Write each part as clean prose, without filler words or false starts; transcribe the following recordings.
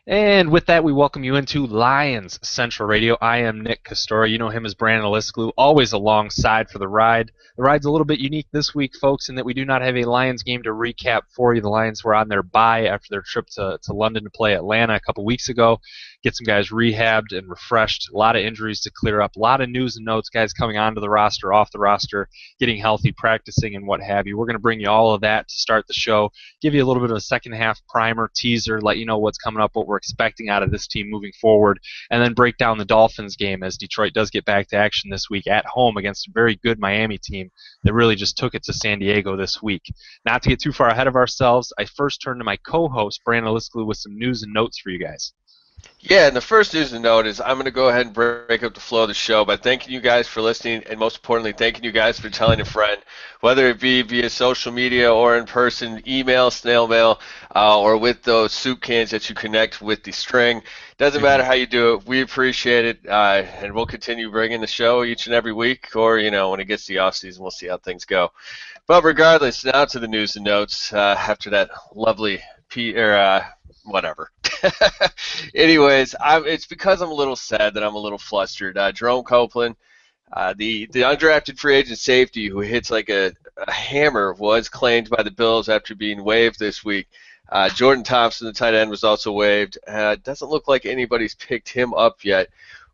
And with that, we welcome you into Lions Central Radio. I am Nick Castora. You know him as Brandon Alisklu, always alongside for the ride. The ride's a little bit unique this week, folks, in that we do not have a Lions game to recap for you. The Lions were on their bye after their trip to London to play Atlanta a couple weeks ago. Get some guys rehabbed and refreshed. A lot of injuries to clear up. A lot of news and notes, guys coming onto the roster, off the roster, getting healthy, practicing, and what have you. We're going to bring you all of that to start the show, give you a little bit of a second half primer, teaser, let you know what's coming up, what we're expecting out of this team moving forward, and then break down the Dolphins game as Detroit does get back to action this week at home against a very good Miami team that really just took it to San Diego this week. Not to get too far ahead of ourselves, I first turn to my co-host, Brandon Alisklu, with some news and notes for you guys. Yeah, and the first news to note is I'm going to go ahead and break up the flow of the show by thanking you guys for listening, and most importantly, thanking you guys for telling a friend, whether it be via social media or in person, email, snail mail, or with those soup cans that you connect with the string. Doesn't matter how you do it. We appreciate it, and we'll continue bringing the show each and every week, or, when it gets to the off season, we'll see how things go. But regardless, now to the news and notes after that lovely whatever. Anyways, it's because I'm a little sad that I'm a little flustered. Jerome Copeland, the undrafted free agent safety who hits like a hammer, was claimed by the Bills after being waived this week. Jordan Thompson, the tight end, was also waived. Doesn't look like anybody's picked him up yet,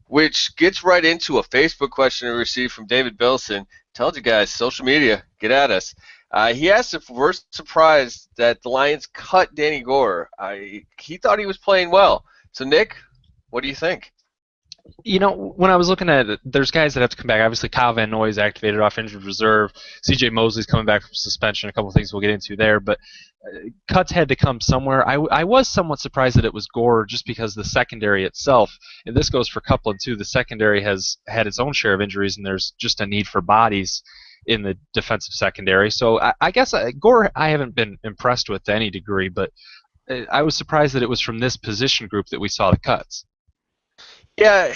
which gets right into a Facebook question we received from David Bilson. Told you guys, social media, get at us. He asked if we're surprised that the Lions cut Danny Gore. He thought he was playing well. So, Nick, what do you think? When I was looking at it, there's guys that have to come back. Obviously, Kyle Van Noy is activated off injured reserve. C.J. Mosley's coming back from suspension. A couple of things we'll get into there. But cuts had to come somewhere. I was somewhat surprised that it was Gore just because the secondary itself, and this goes for Copeland too, the secondary has had its own share of injuries, and there's just a need for bodies in the defensive secondary. So I guess Gore I haven't been impressed with to any degree, but I was surprised that it was from this position group that we saw the cuts. Yeah,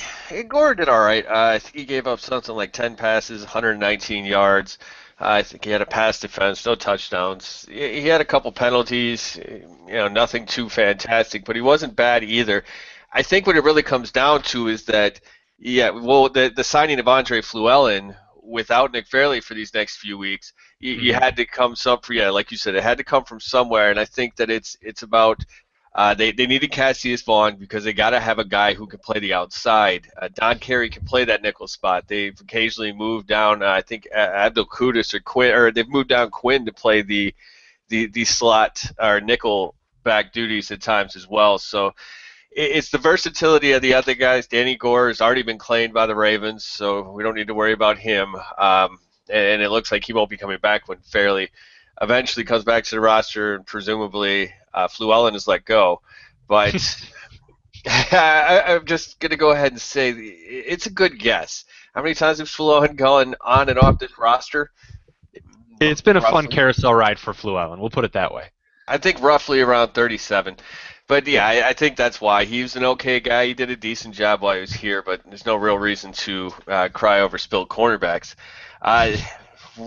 Gore did all right. I think he gave up something like 10 passes, 119 yards. I think he had a pass defense, no touchdowns. He had a couple penalties, nothing too fantastic, but he wasn't bad either. I think what it really comes down to is that, the signing of Andre Fluellen without Nick Fairley for these next few weeks, you had to come like you said, it had to come from somewhere, and I think that it's about they needed Cassius Vaughn because they got to have a guy who can play the outside. Don Carey can play that nickel spot. They've occasionally moved down, I think, Abdul Kudus or Quinn, or they've moved down Quinn to play the slot or nickel back duties at times as well. So it's the versatility of the other guys. Danny Gore has already been claimed by the Ravens, so we don't need to worry about him. And it looks like he won't be coming back when Fairley eventually comes back to the roster, and presumably Fluellen is let go. But I'm just going to go ahead and say it's a good guess. How many times has Fluellen gone on and off this roster? It's been a fun carousel ride for Fluellen. We'll put it that way. I think roughly around 37. But, yeah, I think that's why. He was an okay guy. He did a decent job while he was here, but there's no real reason to cry over spilled cornerbacks.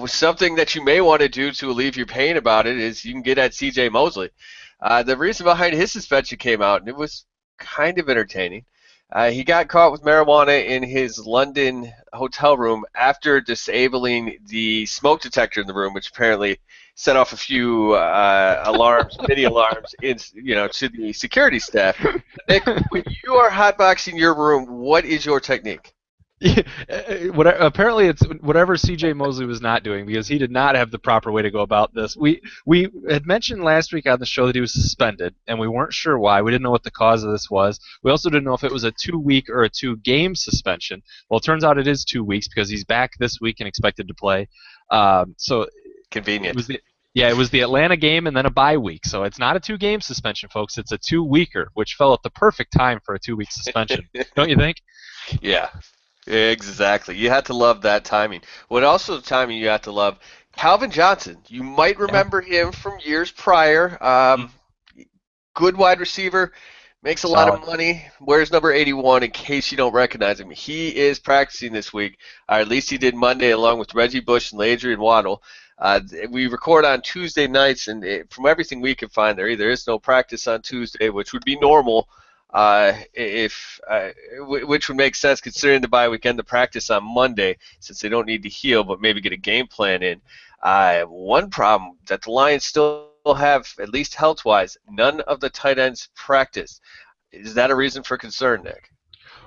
Something that you may want to do to alleviate your pain about it is you can get at C.J. Mosley. The reason behind his suspension came out, and it was kind of entertaining. He got caught with marijuana in his London hotel room after disabling the smoke detector in the room, which apparently set off a few alarms, mini alarms, to the security staff. Nick, when you are hotboxing your room, what is your technique? Apparently it's whatever C.J. Mosley was not doing, because he did not have the proper way to go about this. We had mentioned last week on the show that he was suspended, and we weren't sure why. We didn't know what the cause of this was. We also didn't know if it was a 2-week or a 2-game suspension. Well, it turns out it is 2 weeks because he's back this week and expected to play. So convenient. It was the Atlanta game and then a bye week. So it's not a 2-game suspension, folks. It's a 2-weeker, which fell at the perfect time for a 2-week suspension. Don't you think? Yeah. Exactly. You had to love that timing. What also the timing you have to love, Calvin Johnson. You might remember him from years prior. Good wide receiver, makes a lot of money. Wears number 81 in case you don't recognize him. He is practicing this week, or at least he did Monday along with Reggie Bush and Adrian Waddle. We record on Tuesday nights, and from everything we can find, there is no practice on Tuesday, which would be normal if which would make sense considering the bye weekend to practice on Monday since they don't need to heal, but maybe get a game plan in. One problem that the Lions still have, at least health-wise, none of the tight ends practice. Is that a reason for concern, Nick?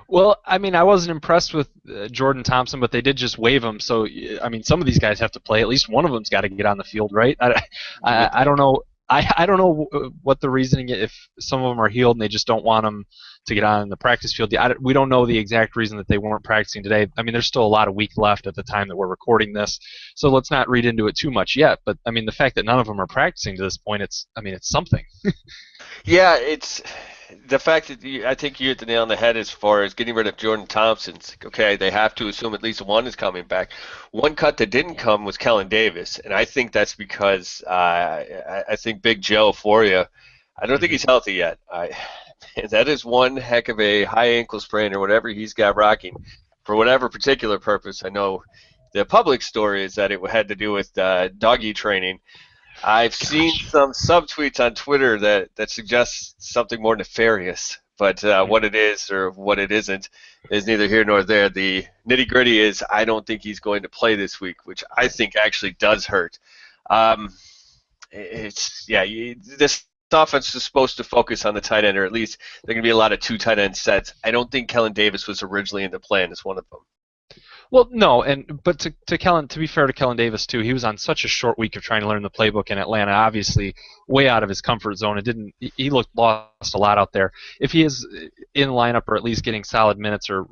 Well, I mean, I wasn't impressed with Jordan Thompson, but they did just waive him. So, I mean, some of these guys have to play. At least one of them's got to get on the field, right? You would I don't think. know. I don't know what the reasoning if some of them are healed and they just don't want them to get on the practice field. We don't know the exact reason that they weren't practicing today. I mean, there's still a lot of week left at the time that we're recording this, so let's not read into it too much yet. But I mean, the fact that none of them are practicing to this point, it's something. Yeah, it's the fact that I think you hit the nail on the head as far as getting rid of Jordan Thompson. Okay, they have to assume at least one is coming back. One cut that didn't come was Kellen Davis, and I think that's because I think Big Joe for you. I don't think Mhm. he's healthy yet. That is one heck of a high ankle sprain or whatever he's got rocking for whatever particular purpose. I know the public story is that it had to do with doggy training. I've seen Gosh. some subtweets on Twitter that suggests something more nefarious, but what it is or what it isn't is neither here nor there. The nitty gritty is I don't think he's going to play this week, which I think actually does hurt. Um, it's yeah, this offense is supposed to focus on the tight end, or at least there are going to be a lot of two tight end sets. I don't think Kellen Davis was originally in the plan as one of them. Well, no, but to Kellen, to be fair to Kellen Davis too, he was on such a short week of trying to learn the playbook in Atlanta. Obviously, way out of his comfort zone. It didn't. He looked lost a lot out there. If he is in lineup or at least getting solid minutes or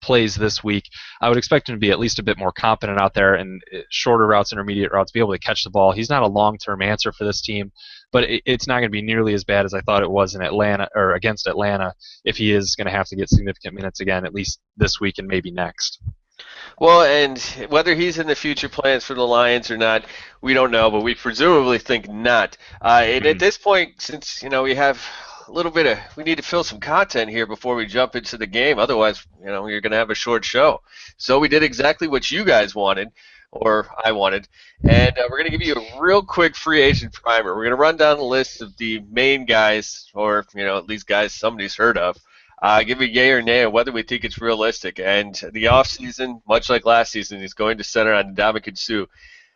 plays this week, I would expect him to be at least a bit more competent out there and shorter routes, intermediate routes, be able to catch the ball. He's not a long-term answer for this team, but it's not going to be nearly as bad as I thought it was in Atlanta or against Atlanta if he is going to have to get significant minutes again, at least this week and maybe next. Well, and whether he's in the future plans for the Lions or not, we don't know, but we presumably think not. And at Mhm. this point, since we have a little bit of, we need to fill some content here before we jump into the game. Otherwise, you're going to have a short show. So we did exactly what you guys wanted, or I wanted, and we're going to give you a real quick free agent primer. We're going to run down the list of the main guys, or at least guys somebody's heard of, give a yay or nay on whether we think it's realistic. And the offseason, much like last season, is going to center on Ndamukong Suh.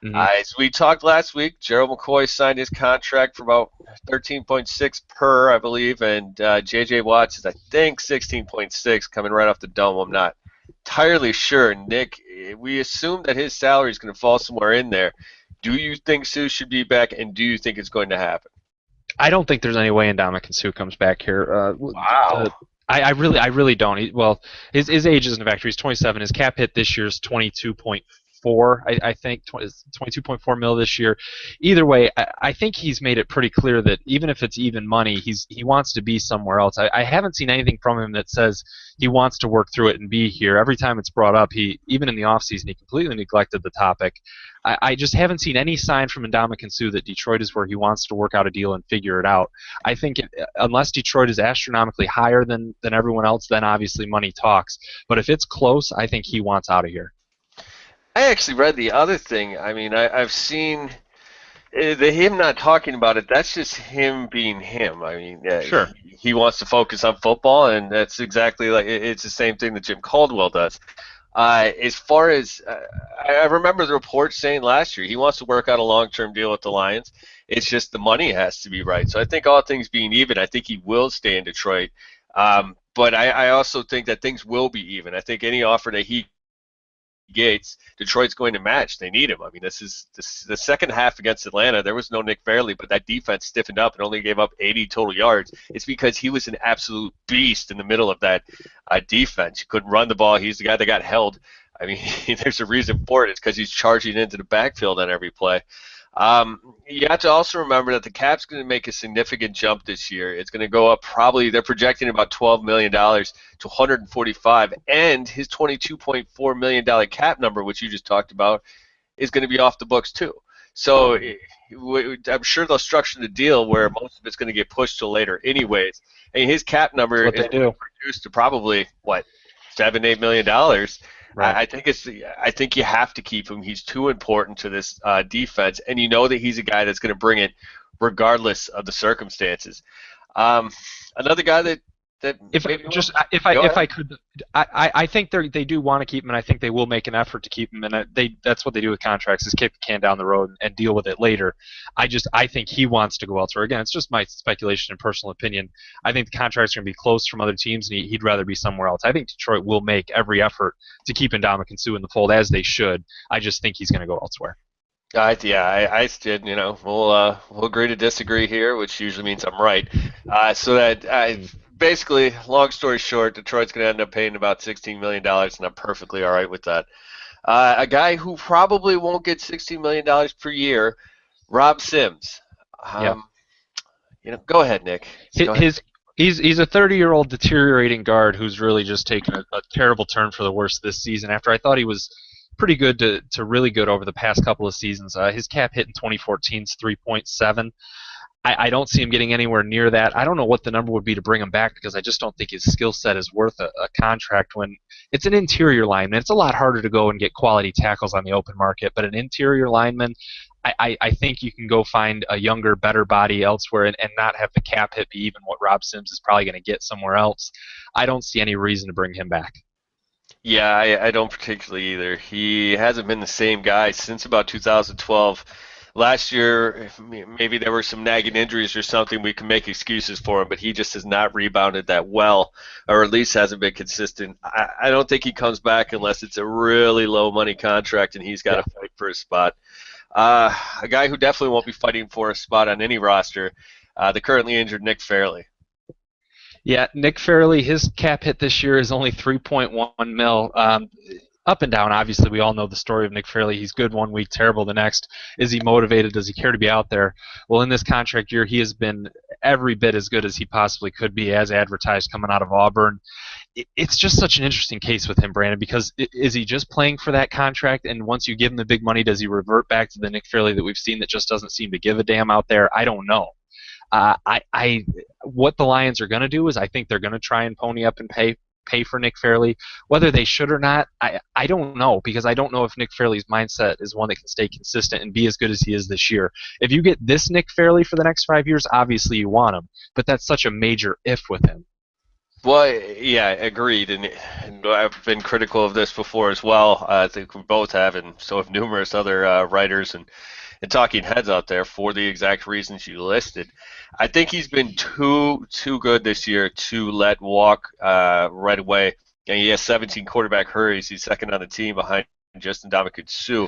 Mhm. As we talked last week, Gerald McCoy signed his contract for about 13.6 per, I believe, and J.J. Watts is, I think, 16.6 coming right off the dome. I'm not entirely sure. Nick, we assume that his salary is going to fall somewhere in there. Do you think Sue should be back, and do you think it's going to happen? I don't think there's any way Ndamukong Suh comes back here. Wow. I really don't. Well, his age isn't a factor. He's 27. His cap hit this year is 22.4. I think 22.4 mil this year. Either way, I think he's made it pretty clear that even if it's even money, he wants to be somewhere else. I haven't seen anything from him that says he wants to work through it and be here. Every time it's brought up, even in the offseason, he completely neglected the topic. I just haven't seen any sign from Ndamukong Suh that Detroit is where he wants to work out a deal and figure it out. I think unless Detroit is astronomically higher than everyone else, then obviously money talks. But if it's close, I think he wants out of here. I actually read the other thing. I mean, I've seen him not talking about it. That's just him being him. I mean, yeah, Sure. he wants to focus on football, and that's exactly like it's the same thing that Jim Caldwell does. As far as I remember the report saying last year, he wants to work out a long-term deal with the Lions. It's just the money has to be right. So I think all things being even, I think he will stay in Detroit. But I also think that things will be even. I think any offer that he Gates, Detroit's going to match. They need him. I mean, this is the second half against Atlanta. There was no Nick Fairley, but that defense stiffened up and only gave up 80 total yards. It's because he was an absolute beast in the middle of that defense. He couldn't run the ball. He's the guy that got held. I mean, there's a reason for it. It's because he's charging into the backfield on every play. You have to also remember that the cap's going to make a significant jump this year. It's going to go up probably, they're projecting about $12 million to 145, and his $22.4 million cap number, which you just talked about, is going to be off the books too. So I'm sure they'll structure the deal where most of it's going to get pushed to later anyways. And his cap That's number what is they do. reduced to probably, what, $7-8 million. Right. I think you have to keep him. He's too important to this defense, and you know that he's a guy that's going to bring it regardless of the circumstances. Um, Another guy that that If maybe just won't? Go if ahead. I could, I think they do want to keep him, and I think they will make an effort to keep him. And that's what they do with contracts is kick the can down the road and deal with it later. I think he wants to go elsewhere. Again, it's just my speculation and personal opinion. I think the contracts are going to be close from other teams, and he'd rather be somewhere else. I think Detroit will make every effort to keep Ndamukong Suh in the fold as they should. I just think he's going to go elsewhere. I did. We'll agree to disagree here, which usually means I'm right. So that basically, long story short, Detroit's going to end up paying about $16 million, and I'm perfectly all right with that. A guy who probably won't get $16 million per year, Rob Sims. Yeah. Um, go ahead, Nick. Go ahead. His he's a 30-year-old deteriorating guard who's really just taken a terrible turn for the worse this season. After I thought he was pretty good to really good over the past couple of seasons, his cap hit in 2014 is 3.7. I don't see him getting anywhere near that. I don't know what the number would be to bring him back because I just don't think his skill set is worth a contract when it's an interior lineman. It's a lot harder to go and get quality tackles on the open market, but an interior lineman, I think you can go find a younger, better body elsewhere and not have the cap hit be even what Rob Sims is probably going to get somewhere else. I don't see any reason to bring him back. Yeah, I don't particularly either. He hasn't been the same guy since about 2012. Last year, maybe there were some nagging injuries or something. We can make excuses for him, but he just has not rebounded that well, or at least hasn't been consistent. I don't think he comes back unless it's a really low money contract and he's got Yeah. to fight for a spot. A guy who definitely won't be fighting for a spot on any roster, the currently injured Nick Fairley. Yeah, Nick Fairley, his cap hit this year is only 3.1 mil. Up and down, obviously, we all know the story of Nick Fairley. He's good one week, terrible the next. Is he motivated? Does he care to be out there? Well, in this contract year, he has been every bit as good as he possibly could be, as advertised coming out of Auburn. It's just such an interesting case with him, Brandon, because is he just playing for that contract? And once you give him the big money, does he revert back to the Nick Fairley that we've seen that just doesn't seem to give a damn out there? I don't know. What the Lions are going to do is I think they're going to try and pony up and pay for Nick Fairley. Whether they should or not, I don't know because I don't know if Nick Fairley's mindset is one that can stay consistent and be as good as he is this year. If you get this Nick Fairley for the next 5 years, obviously you want him, but that's such a major if with him. Well, yeah, agreed, and I've been critical of this before as well. I think we both have, and so have numerous other writers and talking heads out there for the exact reasons you listed. I think he's been too good this year to let walk right away. And he has 17 quarterback hurries. He's second on the team behind Justin Ndamukong Suh.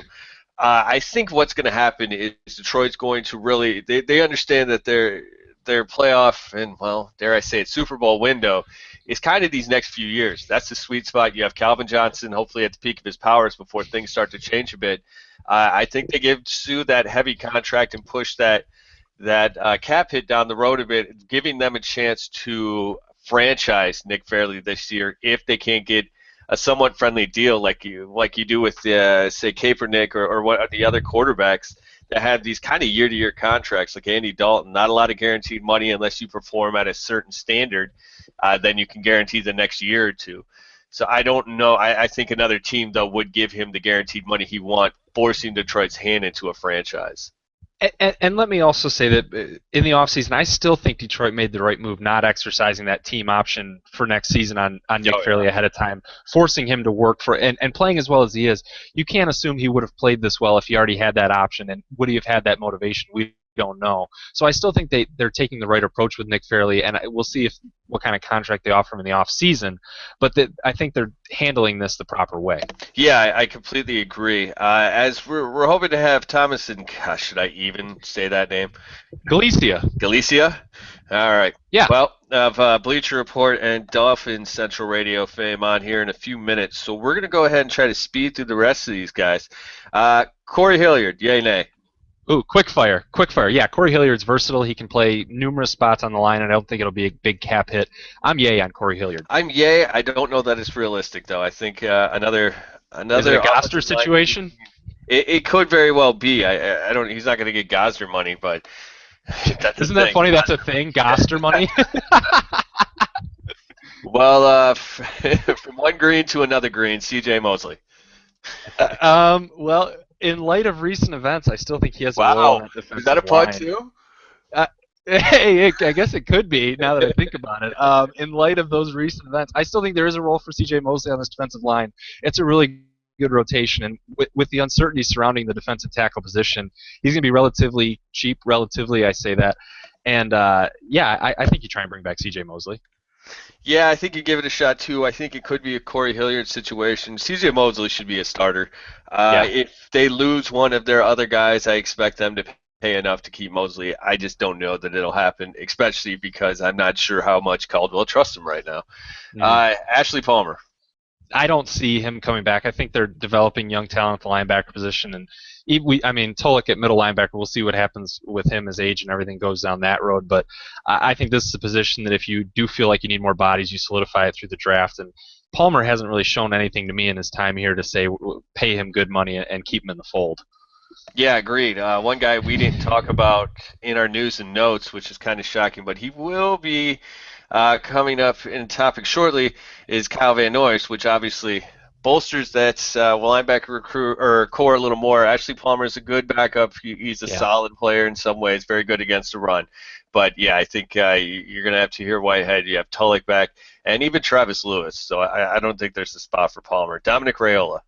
I think what's going to happen is Detroit's going to really they understand that their playoff and, well, dare I say it, Super Bowl window is kind of these next few years. That's the sweet spot. You have Calvin Johnson hopefully at the peak of his powers before things start to change a bit. I think they give Sue that heavy contract and push that cap hit down the road a bit, giving them a chance to franchise Nick Fairley this year if they can't get a somewhat friendly deal like you do with say Kaepernick or what the other quarterbacks that have these kind of year-to-year contracts like Andy Dalton. Not a lot of guaranteed money unless you perform at a certain standard. Then you can guarantee the next year or two. So I don't know. I think another team, though, would give him the guaranteed money he wants, forcing Detroit's hand into a franchise. And let me also say that in the offseason, I still think Detroit made the right move not exercising that team option for next season on Nick Fairley ahead of time, forcing him to work for and playing as well as he is. You can't assume he would have played this well if he already had that option. And would he have had that motivation? We don't know. So I still think they're taking the right approach with Nick Fairley, and we'll see what kind of contract they offer him in the offseason. But I think they're handling this the proper way. Yeah, I completely agree. As we're hoping to have Thomas and, gosh, should I even say that name? Galicia? All right. Yeah. Well, of Bleacher Report and Dolphins Central Radio fame on here in a few minutes. So we're going to go ahead and try to speed through the rest of these guys. Corey Hilliard, yay, nay? Ooh, quick fire. Yeah, Corey Hilliard's versatile. He can play numerous spots on the line, and I don't think it'll be a big cap hit. I'm yay on Corey Hilliard. I'm yay. I don't know that it's realistic, though. I think another Is it a Goster situation? It could very well be. I don't. He's not going to get Gosder money, but isn't that funny? That's a thing, Goster money. Well, from one green to another green, C.J. Mosley. Well, in light of recent events, I still think he has a role on that defensive line. Is that a plug too? Hey, I guess it could be now that I think about it. In light of those recent events, I still think there is a role for C.J. Mosley on this defensive line. It's a really good rotation, and with the uncertainty surrounding the defensive tackle position, he's going to be relatively cheap. Relatively, I say that, and yeah, I think you try and bring back C.J. Mosley. Yeah, I think you give it a shot too. I think it could be a Corey Hilliard situation. CJ Mosley should be a starter. Yeah. If they lose one of their other guys, I expect them to pay enough to keep Mosley. I just don't know that it'll happen, especially because I'm not sure how much Caldwell trusts him right now. Mm. Ashley Palmer. I don't see him coming back. I think they're developing young talent at the linebacker position, and I mean, Tolek at middle linebacker. We'll see what happens with him, his age, and everything goes down that road. But I think this is a position that if you do feel like you need more bodies, you solidify it through the draft. And Palmer hasn't really shown anything to me in his time here to say pay him good money and keep him in the fold. Yeah, agreed. One guy we didn't talk about in our news and notes, which is kind of shocking, but he will be coming up in a topic shortly, is Kyle Van Noy, which obviously bolsters that linebacker recruit or core a little more. Ashley Palmer is a good backup. He's a Yeah. solid player in some ways, very good against the run. But yeah, I think you're going to have to hear Whitehead. You have Tulloch back, and even Travis Lewis. So I don't think there's a spot for Palmer. Dominic Raiola.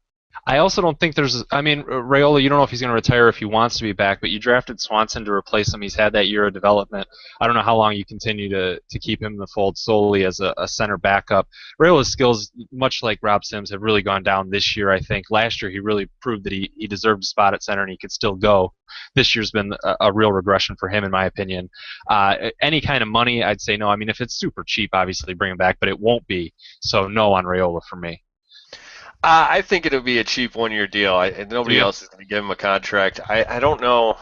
I also don't think there's. I mean, Rayola, you don't know if he's going to retire if he wants to be back, but you drafted Swanson to replace him. He's had that year of development. I don't know how long you continue to keep him in the fold solely as a center backup. Rayola's skills, much like Rob Sims, have really gone down this year. I think last year he really proved that he deserved a spot at center and he could still go. This year's been a real regression for him, in my opinion. Any kind of money, I'd say no. I mean, if it's super cheap, obviously bring him back, but it won't be. So no on Rayola for me. I think it'll be a cheap one-year deal. And Do nobody you? else is going to give him a contract. I don't know.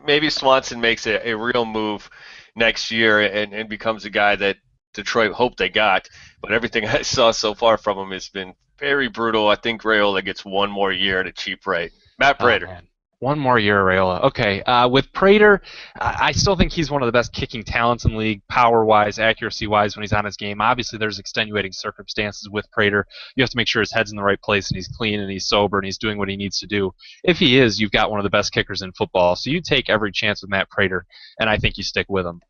Maybe Swanson makes a real move next year and becomes a guy that Detroit hoped they got. But everything I saw so far from him has been very brutal. I think Rayola gets one more year at a cheap rate. Matt Oh Prater. man, one more year, Rayola. Okay, with Prater, I still think he's one of the best kicking talents in the league, power-wise, accuracy-wise, when he's on his game. Obviously, there's extenuating circumstances with Prater. You have to make sure his head's in the right place and he's clean and he's sober and he's doing what he needs to do. If he is, you've got one of the best kickers in football. So you take every chance with Matt Prater, and I think you stick with him.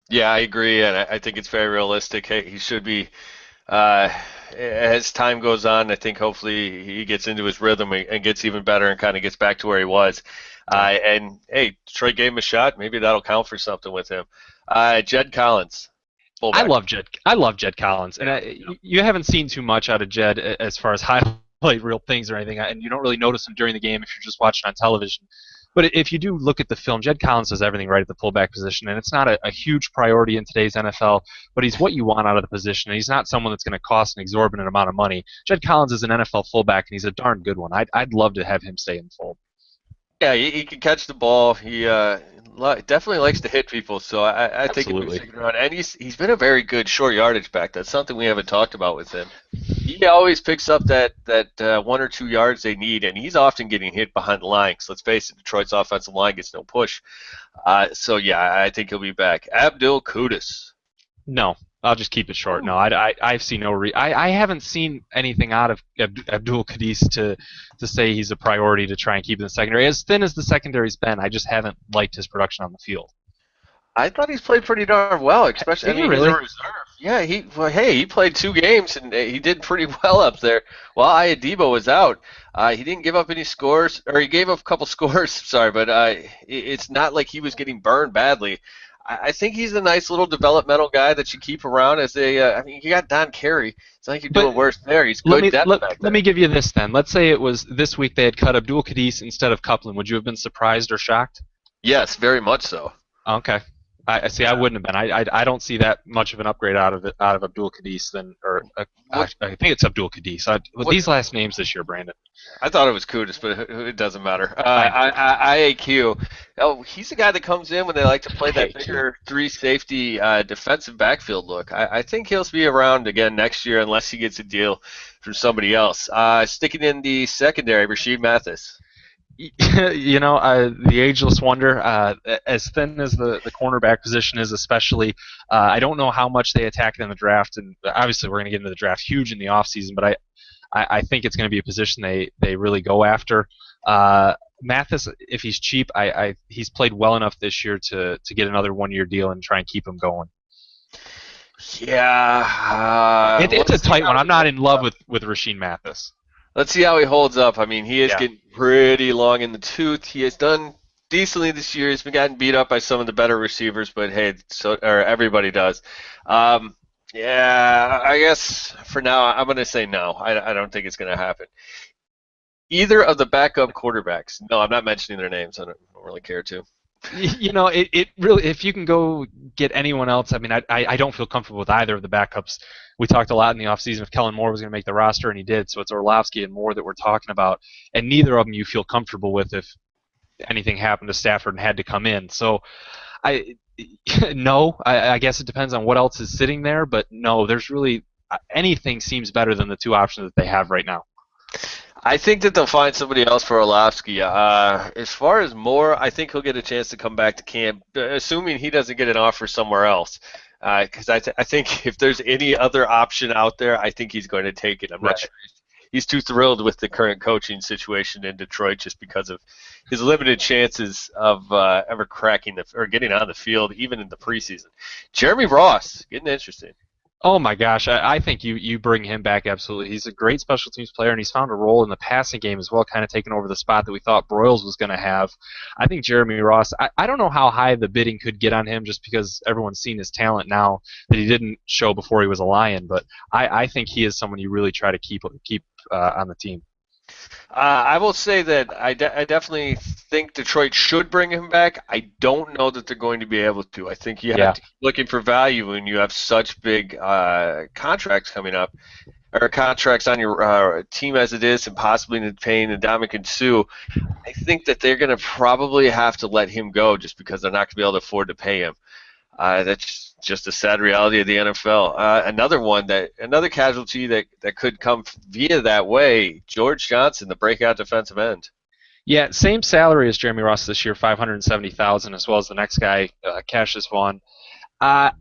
Yeah, I agree, and I think it's very realistic. Hey, he should be. Uh, as time goes on, I think hopefully he gets into his rhythm and gets even better and kind of gets back to where he was. Yeah. And hey, Detroit gave him a shot. Maybe that'll count for something with him. Jed Collins, I fullback. love Jed. I love Jed Collins, and you haven't seen too much out of Jed as far as highlight real things or anything, and you don't really notice him during the game if you're just watching on television. But if you do look at the film, Jed Collins does everything right at the fullback position, and it's not a huge priority in today's NFL. But he's what you want out of the position, and he's not someone that's going to cost an exorbitant amount of money. Jed Collins is an NFL fullback, and he's a darn good one. I'd love to have him stay in the fold. Yeah, he can catch the ball. He definitely likes to hit people, so I think if we Absolutely. stick around, and he's been a very good short yardage back. That's something we haven't talked about with him. He always picks up that 1 or 2 yards they need, and he's often getting hit behind the line. Because let's face it, Detroit's offensive line gets no push. So yeah, I think he'll be back. Abdul Kudus. No, I'll just keep it short. No, Ooh. I see no I haven't seen anything out of Abdul Qadis to say he's a priority to try and keep in the secondary. As thin as the secondary's been, I just haven't liked his production on the field. I thought he's played pretty darn well, especially. I Did he mean, he's a really? reserve. Yeah, hey, he played 2 games and he did pretty well up there while Ayadibo was out. He didn't give up any scores, or he gave up a couple scores. Sorry, but it's not like he was getting burned badly. I think he's a nice little developmental guy that you keep around as a. I mean, you got Don Carey. It's not like you're But doing worse there. He's let good me depth back let there. me give you this then. Let's say it was this week they had cut Abdul Qadis instead of Copeland. Would you have been surprised or shocked? Yes, very much so. Okay. I see. I Yeah. wouldn't have been. I don't see that much of an upgrade out of Abdul Qadis than or What I think it's Abdul Qadis. With what these last names this year, Brandon. I thought it was Kudus, but it doesn't matter. I know. IAQ. Oh, he's the guy that comes in when they like to play that IAQ. bigger three safety defensive backfield look. I think he'll be around again next year unless he gets a deal from somebody else. Sticking in the secondary, Rasheed Mathis. The ageless wonder, as thin as the cornerback position is, especially, I don't know how much they attack in the draft, and obviously we're going to get into the draft huge in the offseason, but I think it's going to be a position they really go after. Mathis, if he's cheap, he's played well enough this year to get another 1 year deal and try and keep him going. Yeah, It's a let's see tight one. how I'm he not holds in love up. with Rasheem Mathis. Let's see how he holds up. I mean, he is Yeah. getting pretty long in the tooth. He has done decently this year. He's been getting beat up by some of the better receivers, but hey, so or everybody does. Um, yeah, I guess for now I'm going to say no. I don't think it's going to happen. Either of the backup quarterbacks. No, I'm not mentioning their names. I don't really care to. It really, if you can go get anyone else, I mean, I don't feel comfortable with either of the backups. We talked a lot in the offseason if Kellen Moore was going to make the roster, and he did. So it's Orlovsky and Moore that we're talking about, and neither of them you feel comfortable with if anything happened to Stafford and had to come in. So I no, I guess it depends on what else is sitting there, but no, there's really anything seems better than the two options that they have right now. I think that they'll find somebody else for Orlovsky. As far as Moore, I think he'll get a chance to come back to camp, assuming he doesn't get an offer somewhere else. Because I think if there's any other option out there, I think he's going to take it. I'm not Right. sure he's too thrilled with the current coaching situation in Detroit just because of his limited chances of ever cracking or getting on the field, even in the preseason. Jeremy Ross, getting interesting. Oh my gosh, I think you bring him back absolutely. He's a great special teams player, and he's found a role in the passing game as well, kind of taking over the spot that we thought Broyles was going to have. I think Jeremy Ross. I don't know how high the bidding could get on him, just because everyone's seen his talent now that he didn't show before he was a Lion. But I think he is someone you really try to keep on the team. I will say that I definitely think Detroit should bring him back. I don't know that they're going to be able to. I think you have Yeah. to keep looking for value when you have such big contracts coming up, or contracts on your team as it is, and possibly paying Ndamukong Suh. I think that they're going to probably have to let him go just because they're not going to be able to afford to pay him. That's just a sad reality of the NFL. Another casualty that could come via that way, George Johnson, the breakout defensive end. Yeah, same salary as Jeremy Ross this year, 570,000, as well as the next guy, Cassius Vaughn. I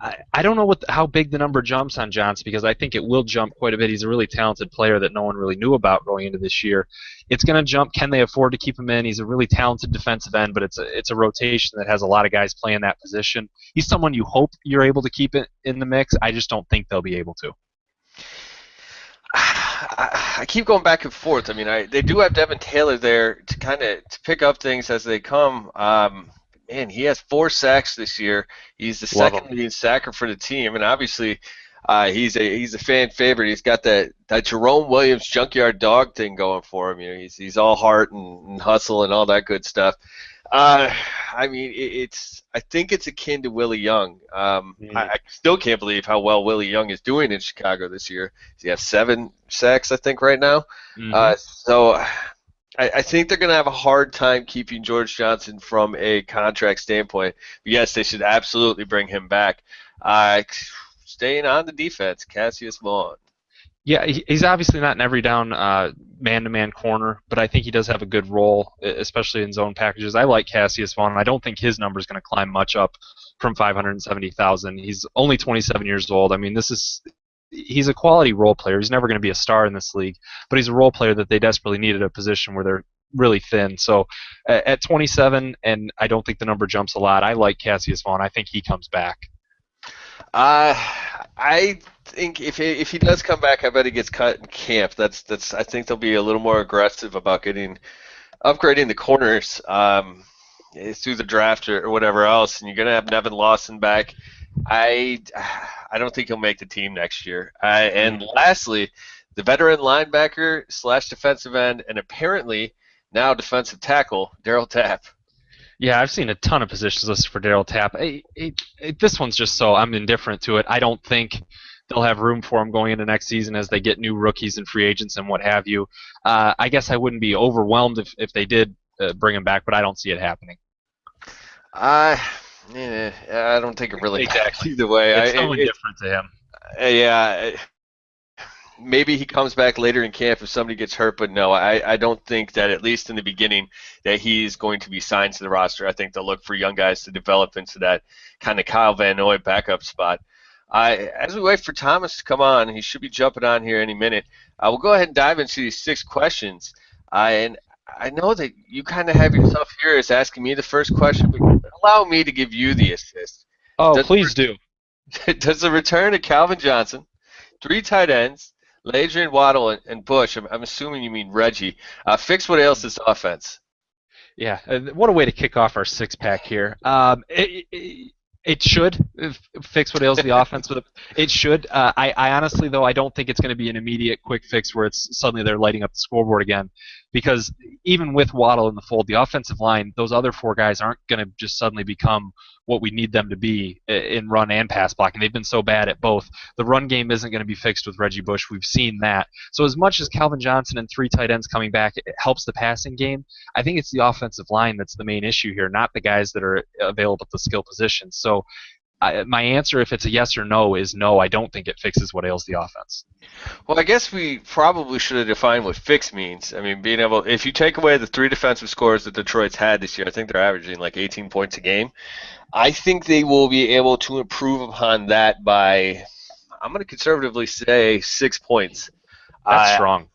don't know how big the number jumps on Johnson because I think it will jump quite a bit. He's a really talented player that no one really knew about going into this year. It's going to jump. Can they afford to keep him in? He's a really talented defensive end, but it's a rotation that has a lot of guys playing that position. He's someone you hope you're able to keep it in the mix. I just don't think they'll be able to. I keep going back and forth. I mean, they do have Devin Taylor there to kind of to pick up things as they come. Man, he has 4 sacks this year. He's the Love second him. leading sacker for the team, and obviously, he's a fan favorite. He's got that Jerome Williams junkyard dog thing going for him. You know, he's all heart and hustle and all that good stuff. Uh, I mean, I think it's akin to Willie Young. I still can't believe how well Willie Young is doing in Chicago this year. He has 7 sacks, I think, right now. Mm-hmm. So I think they're going to have a hard time keeping George Johnson from a contract standpoint. But yes, they should absolutely bring him back. Staying on the defense, Cassius Vaughn. Yeah, he's obviously not an every down man-to-man corner, but I think he does have a good role, especially in zone packages. I like Cassius Vaughn, and I don't think his number is going to climb much up from 570,000. He's only 27 years old. I mean, he's a quality role player. He's never going to be a star in this league, but he's a role player that they desperately need at a position where they're really thin. So at 27, and I don't think the number jumps a lot, I like Cassius Vaughn. I think he comes back. I think if he does come back, I bet he gets cut in camp. That's I think they'll be a little more aggressive about upgrading the corners through the draft or whatever else, and you're gonna have Nevin Lawson back. I don't think he'll make the team next year. And lastly, the veteran linebacker / defensive end and apparently now defensive tackle, Darryl Tapp. Yeah, I've seen a ton of positions listed for Darryl Tapp. This one's just so I'm indifferent to it. I don't think they'll have room for him going into next season as they get new rookies and free agents and what have you. I guess I wouldn't be overwhelmed if they did bring him back, but I don't see it happening. I don't think it really matters Exactly. either way. It's so indifferent to him. Yeah, maybe he comes back later in camp if somebody gets hurt, but no, I don't think that, at least in the beginning, that he's going to be signed to the roster. I think they'll look for young guys to develop into that kind of Kyle Van Noy backup spot. As we wait for Thomas to come on, he should be jumping on here any minute. We'll go ahead and dive into these 6 questions. And I know that you kind of have yourself here as asking me the first question, but allow me to give you the assist. Oh, Does please do. does the return of Calvin Johnson, 3 tight ends, Adrian Waddle, and Bush, I'm assuming you mean Reggie, fix what ails this offense? Yeah, what a way to kick off our six pack here. It should fix what ails the offense. But it should. I honestly, though, I don't think it's going to be an immediate quick fix where it's suddenly they're lighting up the scoreboard again. Because even with Waddle in the fold, the offensive line, those other four guys aren't going to just suddenly become what we need them to be in run and pass blocking. They've been so bad at both. The run game isn't going to be fixed with Reggie Bush. We've seen that. So as much as Calvin Johnson and 3 tight ends coming back, it helps the passing game. I think it's the offensive line that's the main issue here, not the guys that are available at the skill positions. So my answer, if it's a yes or no, is no. I don't think it fixes what ails the offense. Well, I guess we probably should have defined what fix means. I mean, being able, if you take away the 3 defensive scores that Detroit's had this year, I think they're averaging like 18 points a game. I think they will be able to improve upon that by, I'm going to conservatively say 6 points. That's strong.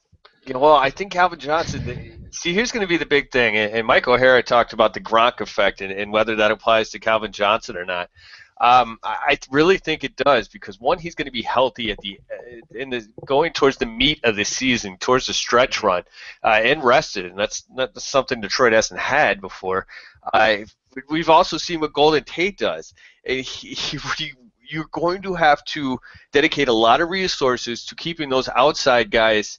Well, I think Calvin Johnson, see, here's going to be the big thing, and Mike O'Hara talked about the Gronk effect and whether that applies to Calvin Johnson or not. I really think it does because one, he's going to be healthy at going towards the meat of the season, towards the stretch run, and rested, and that's something Detroit hasn't had before. We've also seen what Golden Tate does. You're going to have to dedicate a lot of resources to keeping those outside guys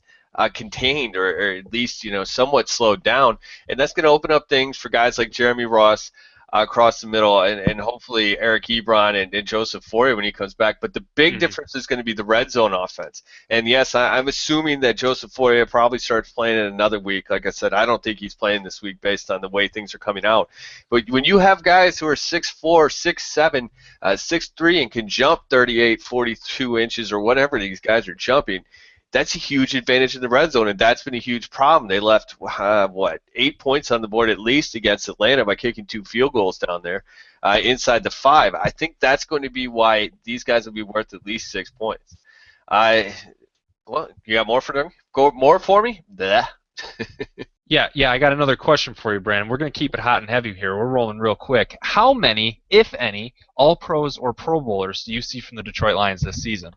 contained or at least somewhat slowed down, and that's going to open up things for guys like Jeremy Ross across the middle, and hopefully Eric Ebron and Joseph Foria when he comes back. But the big difference is going to be the red zone offense. And yes, I'm assuming that Joseph Foria probably starts playing in another week. Like I said, I don't think he's playing this week based on the way things are coming out. But when you have guys who are 6'4", 6'7", 6'3", and can jump 38, 42 inches or whatever these guys are jumping, that's a huge advantage in the red zone, and that's been a huge problem. They left, 8 points on the board at least against Atlanta by kicking 2 field goals down there inside the 5. I think that's going to be why these guys will be worth at least 6 points. Well, you got more for them? Go more for me? Blah. Yeah, I got another question for you, Brandon. We're going to keep it hot and heavy here. We're rolling real quick. How many, if any, All-Pros or Pro Bowlers do you see from the Detroit Lions this season?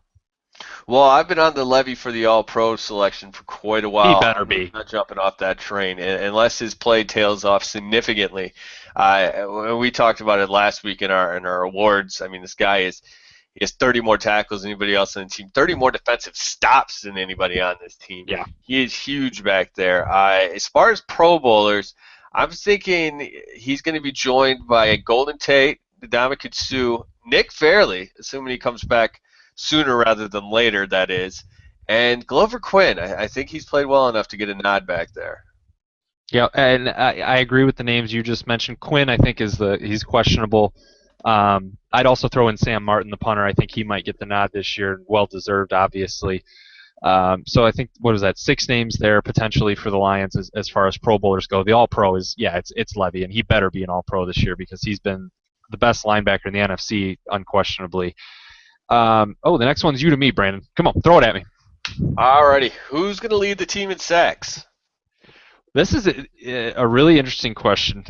Well, I've been on the levee for the All-Pro selection for quite a while. He better be. I'm not jumping off that train unless his play tails off significantly. We talked about it last week in our awards. I mean, this guy he has 30 more tackles than anybody else on the team, 30 more defensive stops than anybody on this team. Yeah. He is huge back there. As far as Pro Bowlers, I'm thinking he's going to be joined by Golden Tate, Ndamukong Suh, Nick Fairley, assuming he comes back sooner rather than later, that is, and Glover Quinn. I think he's played well enough to get a nod back there. Yeah, and I agree with the names you just mentioned. Quinn, I think, he's questionable. I'd also throw in Sam Martin, the punter. I think he might get the nod this year, well deserved, obviously. So I think, what is that, 6 names there potentially for the Lions as far as Pro Bowlers go. The All-Pro is, it's Levy, and he better be an All-Pro this year because he's been the best linebacker in the NFC, unquestionably. The next one's you to me, Brandon. Come on, throw it at me. Alrighty, who's going to lead the team in sacks? This is a really interesting question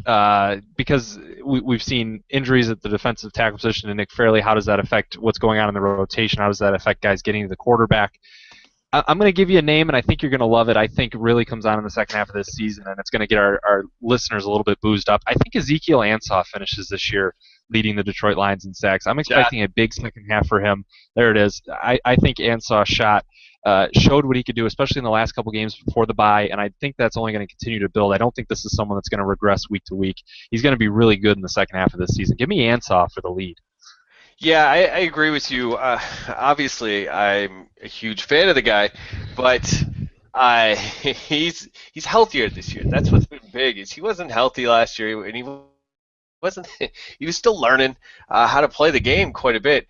because we've seen injuries at the defensive tackle position to Nick Fairley. How does that affect what's going on in the rotation? How does that affect guys getting to the quarterback? I'm going to give you a name, and I think you're going to love it. I think it really comes on in the second half of this season, and it's going to get our listeners a little bit boozed up. I think Ezekiel Ansah finishes this year leading the Detroit Lions in sacks. I'm expecting a big second half for him. There it is. I think Ansah showed what he could do, especially in the last couple games before the bye, and I think that's only going to continue to build. I don't think this is someone that's going to regress week to week. He's going to be really good in the second half of this season. Give me Ansah for the lead. Yeah, I agree with you. Obviously, I'm a huge fan of the guy, but he's healthier this year. That's what's been big. Is he wasn't healthy last year, and he was still learning how to play the game quite a bit.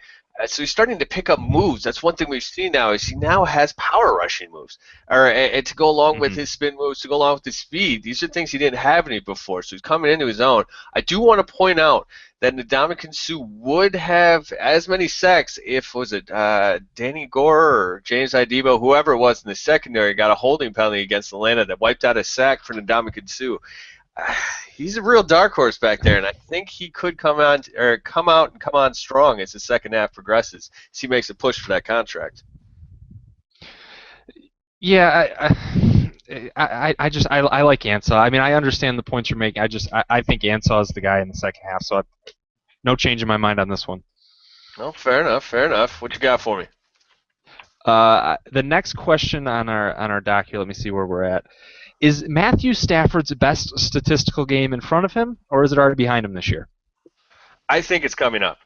So he's starting to pick up moves. That's one thing we've seen now is he now has power rushing moves, or and to go along with Hmm. his spin moves, to go along with his speed. These are things he didn't have any before. So he's coming into his own. I do want to point out that Ndamukong Suh would have as many sacks if was it Danny Gore or James Idebo, whoever it was in the secondary, got a holding penalty against Atlanta that wiped out a sack for Ndamukong Suh. He's a real dark horse back there, and I think he could come out and come on strong as the second half progresses. As he makes a push for that contract. Yeah, I like Ansah. I mean, I understand the points you're making. I think Ansah is the guy in the second half. So no change in my mind on this one. No, fair enough, fair enough. What you got for me? The next question on our doc here. Let me see where we're at. Is Matthew Stafford's best statistical game in front of him, or is it already behind him this year? I think it's coming up.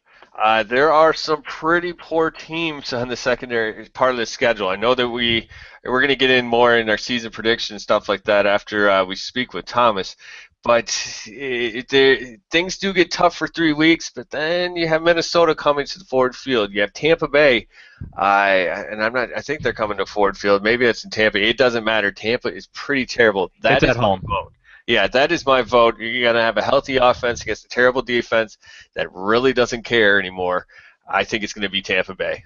There are some pretty poor teams on the secondary part of the schedule. I know that we're going to get in more in our season prediction and stuff like that after we speak with Thomas. But things do get tough for 3 weeks. But then you have Minnesota coming to the Ford Field. You have Tampa Bay, I think they're coming to Ford Field. Maybe it's in Tampa. It doesn't matter. Tampa is pretty terrible. That It's is at my home. vote. Yeah, that is my vote. You're going to have a healthy offense against a terrible defense that really doesn't care anymore. I think it's going to be Tampa Bay.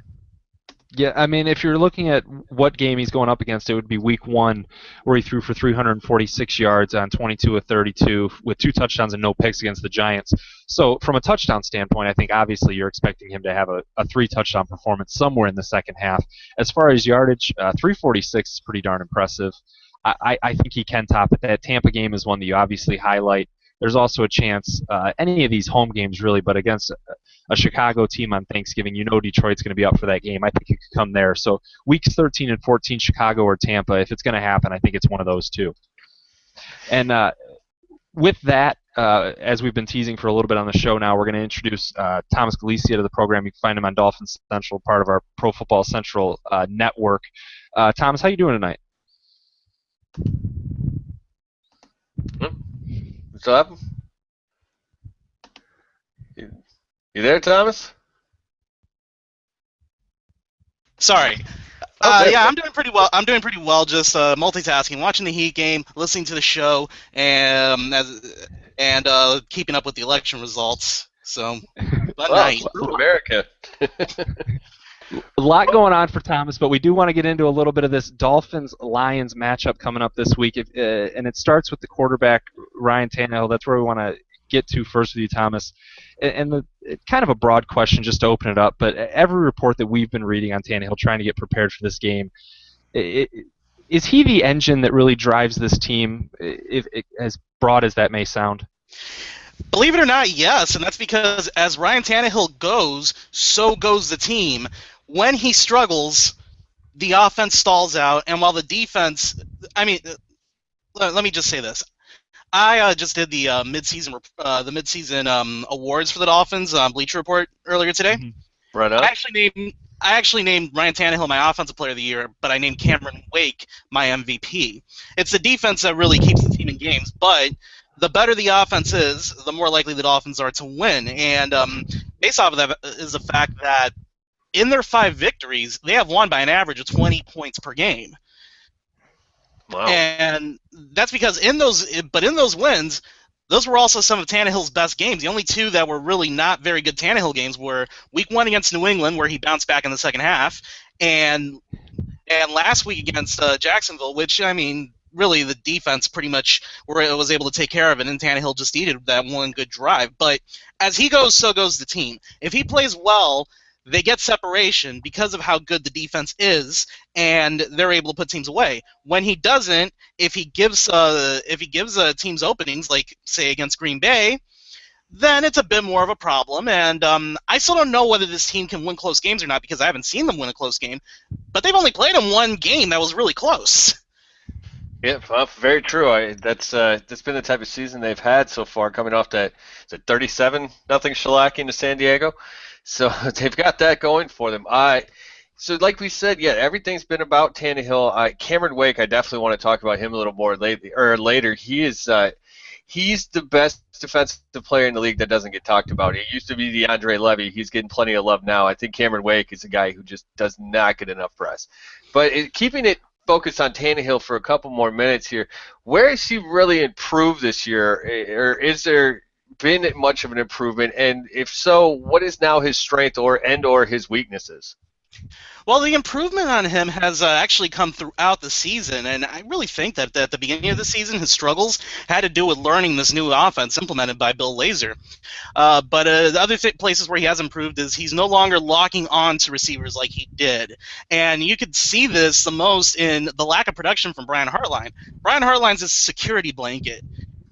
Yeah, I mean, if you're looking at what game he's going up against, it would be Week 1, where he threw for 346 yards on 22 of 32 with 2 touchdowns and no picks against the Giants. So, from a touchdown standpoint, I think obviously you're expecting him to have a 3-touchdown performance somewhere in the second half. As far as yardage, 346 is pretty darn impressive. I think he can top it. That Tampa game is one that you obviously highlight. There's also a chance, any of these home games really, but against a Chicago team on Thanksgiving, you know Detroit's going to be up for that game. I think it could come there. So weeks 13 and 14, Chicago or Tampa, if it's going to happen, I think it's one of those two. And with that, as we've been teasing for a little bit on the show now, we're going to introduce Thomas Galicia to the program. You can find him on Dolphins Central, part of our Pro Football Central network. Thomas, how you doing tonight? What's up? You there, Thomas? Sorry. Okay. Yeah, I'm doing pretty well. I'm doing pretty well. Just multitasking, watching the Heat game, listening to the show, and keeping up with the election results. So, fun night. America. A lot going on for Thomas, but we do want to get into a little bit of this Dolphins-Lions matchup coming up this week, and it starts with the quarterback, Ryan Tannehill. That's where we want to get to first with you, Thomas. And kind of a broad question just to open it up, but every report that we've been reading on Tannehill trying to get prepared for this game, is he the engine that really drives this team, as broad as that may sound? Believe it or not, yes, and that's because as Ryan Tannehill goes, so goes the team. When he struggles, the offense stalls out, and while the defense, I mean, let me just say this. I just did the midseason awards for the Dolphins Bleacher Report earlier today. Mm-hmm. Right up. I actually named Ryan Tannehill my Offensive Player of the Year, but I named Cameron Wake my MVP. It's the defense that really keeps the team in games, but the better the offense is, the more likely the Dolphins are to win. And based off of that is the fact that in their 5 victories, they have won by an average of 20 points per game. Wow. And that's because in those wins, those were also some of Tannehill's best games. The only 2 that were really not very good Tannehill games were Week 1 against New England, where he bounced back in the second half, and last week against Jacksonville, which, I mean, really the defense pretty much was able to take care of it, and Tannehill just needed that one good drive. But as he goes, so goes the team. If he plays well, they get separation because of how good the defense is, and they're able to put teams away. When he doesn't, if he gives teams openings, like say against Green Bay, then it's a bit more of a problem. And I still don't know whether this team can win close games or not because I haven't seen them win a close game. But they've only played in one game that was really close. Yeah, well, very true. That's been the type of season they've had so far, coming off that 37-0 shellacking to San Diego. So they've got that going for them. So like we said, yeah, everything's been about Tannehill. Cameron Wake, I definitely want to talk about him a little more later. He is he's the best defensive player in the league that doesn't get talked about. He used to be DeAndre Levy. He's getting plenty of love now. I think Cameron Wake is a guy who just does not get enough press. But keeping it focused on Tannehill for a couple more minutes here, where has he really improved this year, or is there been much of an improvement? And if so, what is now his strength or his weaknesses? Well, the improvement on him has actually come throughout the season, and I really think that at the beginning of the season, his struggles had to do with learning this new offense implemented by Bill Lazor. But the other places where he has improved is he's no longer locking on to receivers like he did. And you could see this the most in the lack of production from Brian Hartline. Brian Hartline's a security blanket.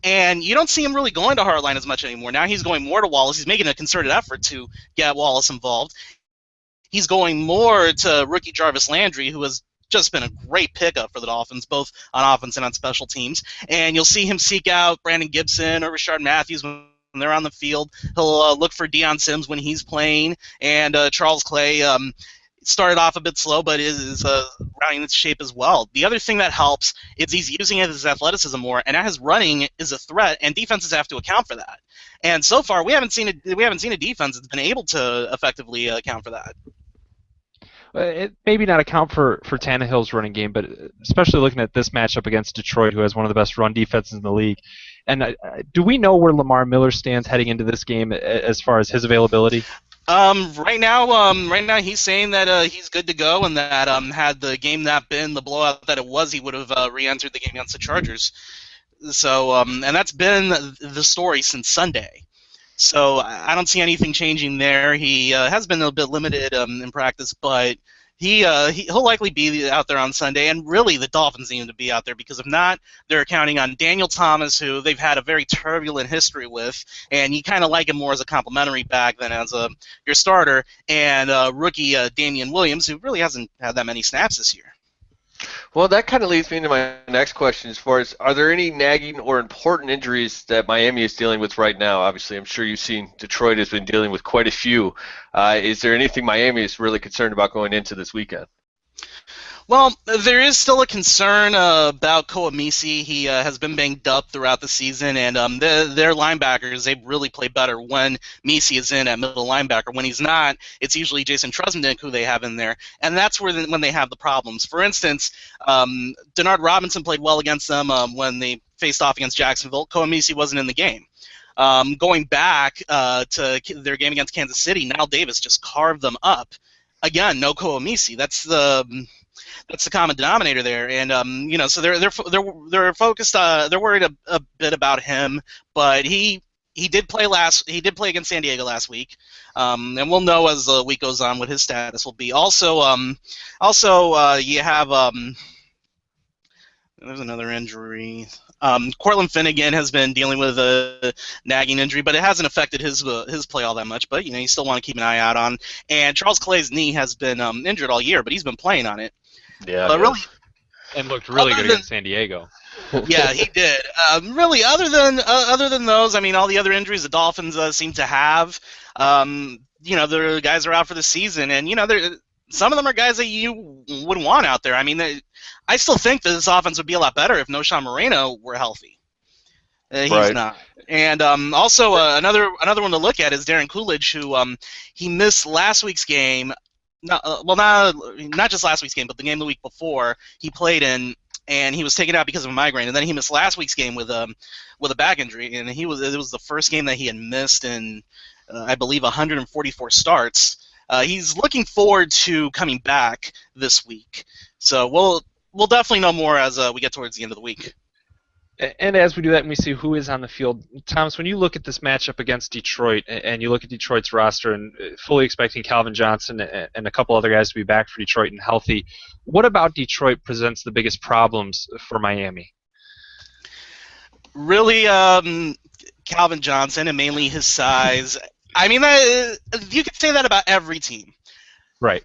And you don't see him really going to Hartline as much anymore. Now he's going more to Wallace. He's making a concerted effort to get Wallace involved. He's going more to rookie Jarvis Landry, who has just been a great pickup for the Dolphins, both on offense and on special teams. And you'll see him seek out Brandon Gibson or Rashard Matthews when they're on the field. He'll look for Deion Sims when he's playing. And Charles Clay started off a bit slow, but is rounding its shape as well. The other thing that helps is he's using his athleticism more, and now his running is a threat, and defenses have to account for that. And so far, we haven't seen a defense that's been able to effectively account for that. It maybe not account for Tannehill's running game, but especially looking at this matchup against Detroit, who has one of the best run defenses in the league. And do we know where Lamar Miller stands heading into this game as far as his availability? Right now he's saying that he's good to go, and that had the game not been the blowout that it was, he would have re-entered the game against the Chargers. So and that's been the story since Sunday. So I don't see anything changing there. He has been a bit limited in practice, but he'll likely be out there on Sunday. And really, the Dolphins need him to be out there, because if not, they're counting on Daniel Thomas, who they've had a very turbulent history with, and you kind of like him more as a complimentary back than as your starter, and rookie Damian Williams, who really hasn't had that many snaps this year. Well, that kind of leads me into my next question as far as, are there any nagging or important injuries that Miami is dealing with right now? Obviously, I'm sure you've seen Detroit has been dealing with quite a few. Is there anything Miami is really concerned about going into this weekend? Well, there is still a concern about Koamisi. He has been banged up throughout the season, and their linebackers, they really play better when Misi is in at middle linebacker. When he's not, it's usually Jason Trusnick who they have in there, and that's when they have the problems. For instance, Denard Robinson played well against them when they faced off against Jacksonville. Koamisi wasn't in the game. Going back to their game against Kansas City, Nile Davis just carved them up. Again, no Koamisi. That's the common denominator there, and so they're focused. They're worried a bit about him, but he did play against San Diego last week, and we'll know as the week goes on what his status will be. Also, you have there's another injury. Cortland Finnegan has been dealing with a nagging injury, but it hasn't affected his play all that much. But you still want to keep an eye out on. And Charles Clay's knee has been injured all year, but he's been playing on it. Yeah, but really, and looked really good against San Diego. Yeah, he did. Really, other than those, I mean, all the other injuries the Dolphins seem to have. The guys are out for the season, and some of them are guys that you would want out there. I mean, I still think that this offense would be a lot better if Noshawn Moreno were healthy. He's right. not. And also another one to look at is Darren Coolidge, who he missed last week's game. Not just last week's game, but the game the week before he played in, and he was taken out because of a migraine. And then he missed last week's game with a back injury, and it was the first game that he had missed in, I believe, 144 starts. He's looking forward to coming back this week. So we'll definitely know more as we get towards the end of the week. And as we do that and we see who is on the field, Thomas, when you look at this matchup against Detroit and you look at Detroit's roster and fully expecting Calvin Johnson and a couple other guys to be back for Detroit and healthy, what about Detroit presents the biggest problems for Miami? Really, Calvin Johnson, and mainly his size. I mean, you could say that about every team. Right.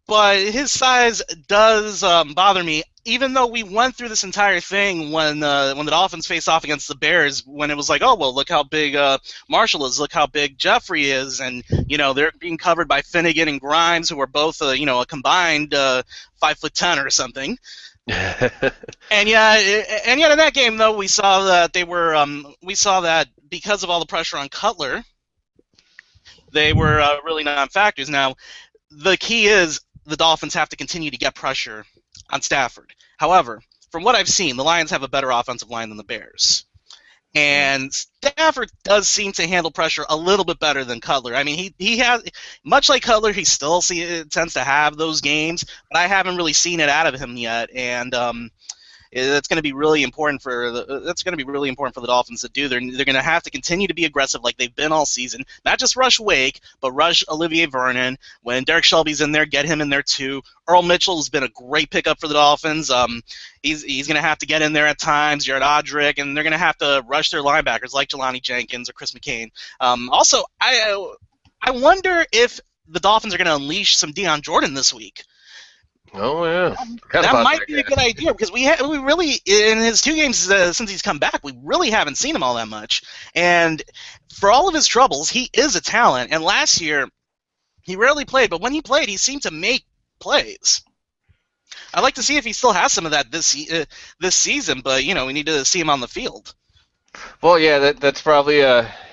But his size does bother me, even though we went through this entire thing when the Dolphins faced off against the Bears, when it was like, oh, well, look how big Marshall is, look how big Jeffrey is, and, they're being covered by Finnegan and Grimes, who are both, a combined 5'10" or something. And yet in that game though, we saw that because of all the pressure on Cutler, they were really non-factors. Now, the key is the Dolphins have to continue to get pressure on Stafford. However, from what I've seen, the Lions have a better offensive line than the Bears. And Stafford does seem to handle pressure a little bit better than Cutler. I mean, he has, much like Cutler, he still tends to have those games, but I haven't really seen it out of him yet. And that's going to be really important for the Dolphins to do. They're going to have to continue to be aggressive like they've been all season. Not just rush Wake, but rush Olivier Vernon. When Derek Shelby's in there, get him in there too. Earl Mitchell has been a great pickup for the Dolphins. He's going to have to get in there at times. Jared Odrick, and they're going to have to rush their linebackers like Jelani Jenkins or Chris McCain. Also, I wonder if the Dolphins are going to unleash some Deion Jordan this week. Oh yeah, that might be a good idea because we really in his 2 games since he's come back, we really haven't seen him all that much. And for all of his troubles, he is a talent. And last year, he rarely played, but when he played, he seemed to make plays. I'd like to see if he still has some of that this season, but we need to see him on the field. Well, yeah, that's probably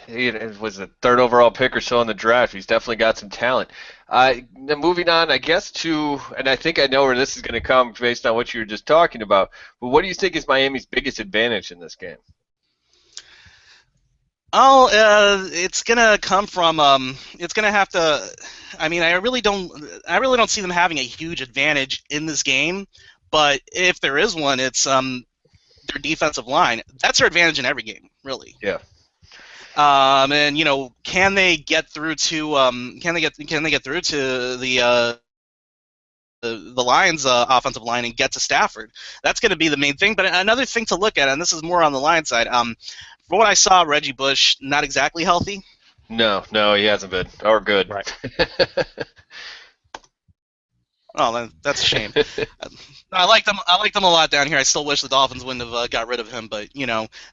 it was the 3rd overall pick or so in the draft. He's definitely got some talent. Moving on, I guess, and I think I know where this is going to come based on what you were just talking about, but what do you think is Miami's biggest advantage in this game? Oh, it's going to come from it's going to have to I mean, I really don't see them having a huge advantage in this game, but if there is one, it's their defensive line. That's their advantage in every game, really. Yeah. And can they get through to the Lions' offensive line and get to Stafford? That's going to be the main thing. But another thing to look at, and this is more on the Lions side. From what I saw, Reggie Bush not exactly healthy. No, he hasn't been, or good. Right. Oh, that's a shame. I like them a lot down here. I still wish the Dolphins wouldn't have got rid of him, but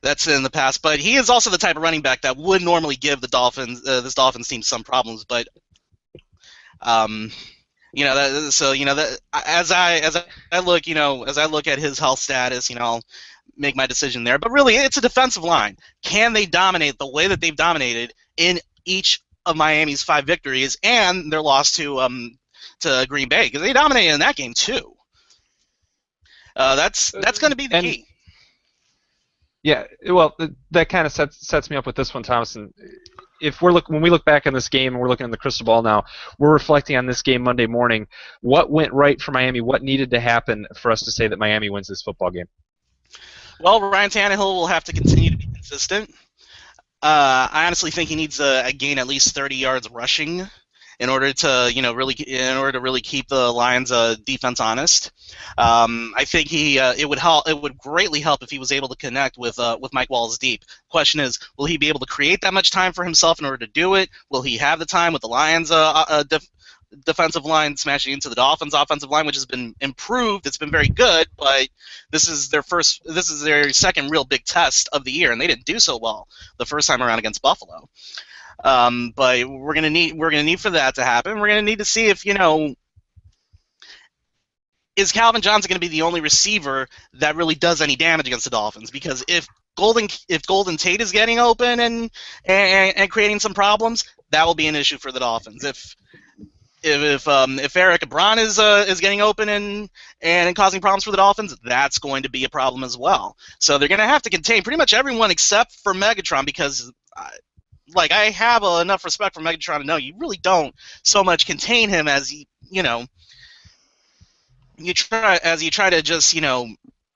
that's in the past. But he is also the type of running back that would normally give the Dolphins this Dolphins team some problems. But as I look at his health status, I'll make my decision there. But really, it's a defensive line. Can they dominate the way that they've dominated in each of Miami's 5 victories and their loss to Green Bay, because they dominated in that game too. That's going to be the key. Yeah, well, that kind of sets me up with this one, Thomas. And when we look back on this game and we're looking in the crystal ball now, we're reflecting on this game Monday morning. What went right for Miami? What needed to happen for us to say that Miami wins this football game? Well, Ryan Tannehill will have to continue to be consistent. I honestly think he needs to gain at least 30 yards rushing in order to really keep the Lions' defense honest. I think it would greatly help if he was able to connect with Mike Wallace deep. Question is, will he be able to create that much time for himself in order to do it? Will he have the time with the Lions' defensive line smashing into the Dolphins' offensive line, which has been improved? It's been very good, but this is their second real big test of the year, and they didn't do so well the first time around against Buffalo. But we're gonna need for that to happen. We're gonna need to see if is Calvin Johnson gonna be the only receiver that really does any damage against the Dolphins? Because if Golden Tate is getting open and creating some problems, that will be an issue for the Dolphins. If Eric Ebron is getting open and causing problems for the Dolphins, that's going to be a problem as well. So they're gonna have to contain pretty much everyone except for Megatron, because I have enough respect for Megatron to know you really don't so much contain him as you try to just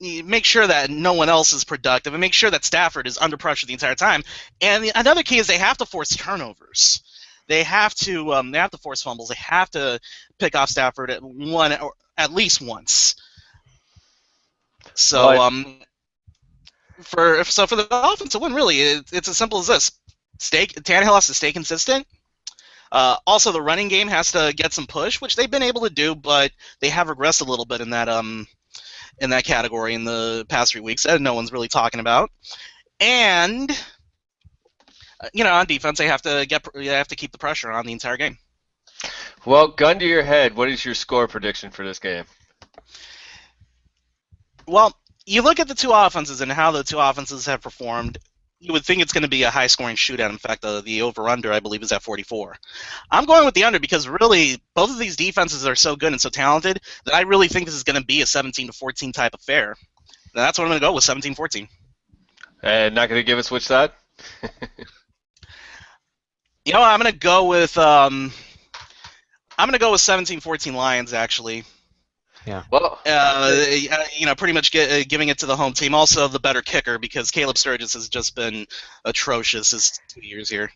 make sure that no one else is productive and make sure that Stafford is under pressure the entire time. And another key is they have to force turnovers. They have to force fumbles. They have to pick off Stafford at least once. So for the Dolphins to win, really, it's as simple as this. Tannehill has to stay consistent. Also, the running game has to get some push, which they've been able to do, but they have regressed a little bit in that category in the past 3 weeks that no one's really talking about. And on defense, they have to keep the pressure on the entire game. Well, gun to your head, what is your score prediction for this game? Well, you look at the two offenses and how the two offenses have performed. You would think it's going to be a high-scoring shootout. In fact, the over/under, I believe, is at 44. I'm going with the under because really both of these defenses are so good and so talented that I really think this is going to be a 17-14 type affair. And that's what I'm going to go with, 17-14. And not going to give us which side? I'm going to go with 17-14 Lions actually. Yeah. Well, pretty much giving it to the home team. Also, the better kicker because Caleb Sturgis has just been atrocious his 2 years here.